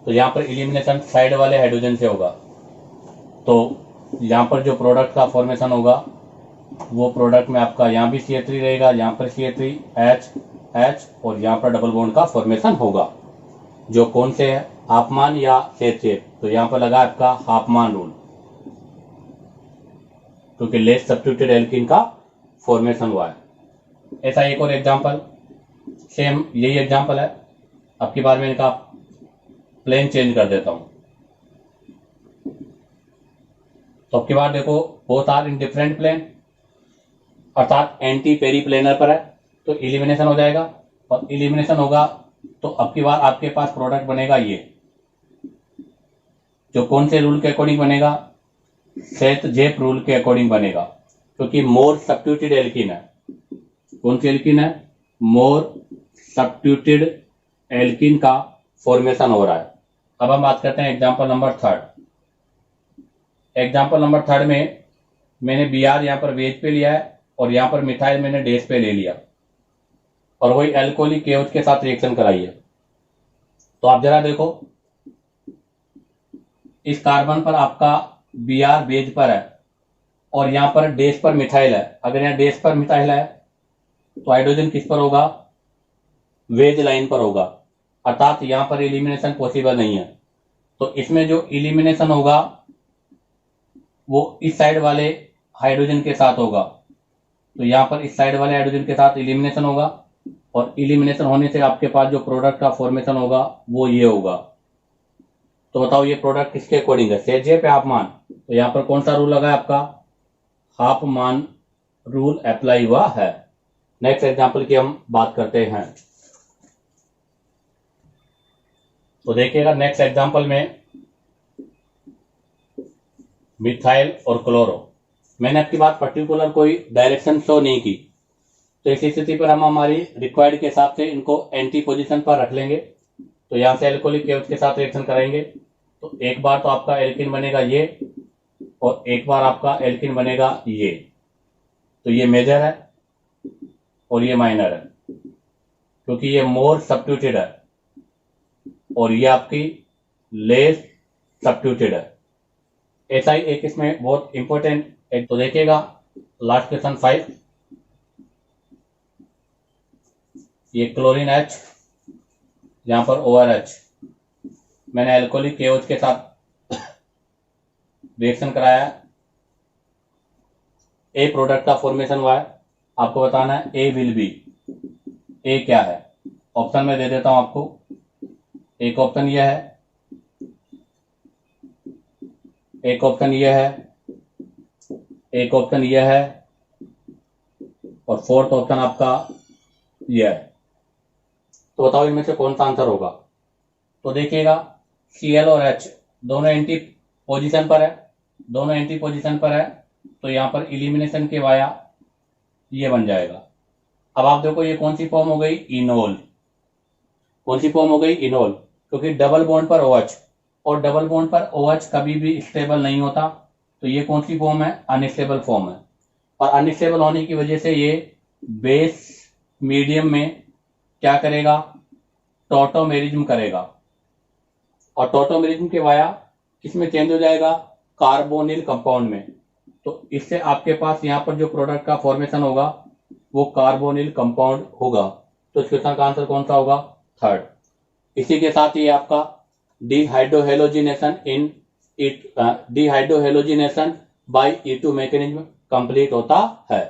A: तो यहां पर एलिमिनेशन साइड वाले हाइड्रोजन से होगा। तो यहां पर जो प्रोडक्ट का फॉर्मेशन होगा वो प्रोडक्ट में आपका यहाँ भी CH3 रहेगा, यहाँ पर CH3H और यहाँ पर डबल बॉन्ड का फॉर्मेशन होगा, जो कौन से है, हाफमान या सेट। तो यहाँ पर लगा आपका हाफमान रूल, क्योंकि लेस सब्स्टिट्यूटेड एल्कीन का फॉर्मेशन हुआ है। ऐसा एक और एग्जांपल, सेम यही एग्जांपल है, अब की बार मैं इनका प्लेन चेंज कर देता हूं। तो अब की बार देखो, both are in different plane, अर्थात एंटी पेरी प्लेनर पर है, तो एलिमिनेशन हो जाएगा, और एलिमिनेशन होगा तो अब की बार आपके पास प्रोडक्ट बनेगा ये, जो कौन से रूल के अकॉर्डिंग बनेगा, सेट-जेप रूल के अकॉर्डिंग बनेगा, क्योंकि मोर सब्स्टिट्यूटेड एल्कीन है। कौन सी एल्कीन है, मोर सब्स्टिट्यूटेड एल्कीन का फॉर्मेशन हो रहा है। अब हम बात करते हैं example number third. Example number third में मैंने Br यहां पर वेज पे लिया है और यहां पर मिथाइल मैंने डेस पे ले लिया, और वही अल्कोहलिक KOH के साथ रिएक्शन कराई है। तो आप जरा देखो, इस कार्बन पर आपका Br बेज पर है और यहां पर डेस पर मिथाइल है। अगर यहाँ डेस पर मिथाइल है तो हाइड्रोजन किस पर होगा, वेज लाइन पर होगा, अर्थात यहां पर एलिमिनेशन पॉसिबल नहीं है। तो इसमें जो एलिमिनेशन होगा वो इस साइड वाले हाइड्रोजन के साथ होगा, तो यहां पर इस साइड वाले हाइड्रोजन के साथ एलिमिनेशन होगा, और एलिमिनेशन होने से आपके पास जो प्रोडक्ट का फॉर्मेशन होगा वो ये होगा। तो बताओ ये प्रोडक्ट किसके अकॉर्डिंग है, सेट-जेप या हाफमान। तो यहां पर कौन सा रूल लगा है आपका, हाफमान रूल अप्लाई हुआ है। नेक्स्ट एग्जांपल की हम बात करते हैं। तो देखिएगा, नेक्स्ट एग्जांपल में मिथाइल और क्लोरो। मैंने आपकी बात पर्टिकुलर कोई डायरेक्शन शो नहीं की, तो इस स्थिति पर हम हमारी रिक्वायर्ड के हिसाब से इनको एंटी पोजीशन पर रख लेंगे। तो यहाँ से एल्कोहलिक KOH के साथ रिएक्शन कराएंगे तो एक बार तो आपका एल्किन बनेगा ये और एक बार आपका एल्किन बनेगा ये। तो ये मेजर है और ये माइनर है क्योंकि ये मोर सब्स्टिट्यूटेड है और ये आपकी लेस सब्स्टिट्यूटेड है। ऐसा ही एक इसमें बहुत इंपॉर्टेंट एक तो देखिएगा लास्ट क्वेश्चन 5, ये क्लोरीन H, यहां पर ORH, मैंने एल्कोहलिक KOH के साथ रिएक्शन कराया। ए प्रोडक्ट का फॉर्मेशन हुआ है, आपको बताना है ए विल बी। ए क्या है, ऑप्शन में दे देता हूं आपको। एक ऑप्शन यह है, एक ऑप्शन यह है, एक ऑप्शन यह है और फोर्थ ऑप्शन आपका यह है। तो बताओ इनमें से कौन सा आंसर होगा। तो देखिएगा Cl और H दोनों एंटी पोजीशन पर है, दोनों एंटी पोजीशन पर है, तो यहां पर इलिमिनेशन के वाया ये बन जाएगा। अब आप देखो ये कौन सी फॉर्म हो गई, इनोल। कौन सी फॉर्म हो गई, इनोल, क्योंकि डबल बॉन्ड पर OH और डबल बॉन्ड पर OH कभी भी स्टेबल नहीं होता। तो ये कौन सी फॉर्म है, अनस्टेबल फॉर्म है। और अनस्टेबल होने की वजह से ये बेस मीडियम में क्या करेगा, टॉटोमेरिज्म करेगा और टॉटोमेरिज्म के वाया किसमें चेंज हो जाएगा, कार्बोनिल कंपाउंड में। तो इससे आपके पास यहाँ पर जो प्रोडक्ट का फॉर्मेशन होगा वो कार्बोनिल कंपाउंड होगा। तो इस क्वेश्चन का आंसर कौन सा होगा, थर्ड। इसी के साथ ये आपका dehydrohalogenation dehydrohalogenation by E2 mechanism complete होता है।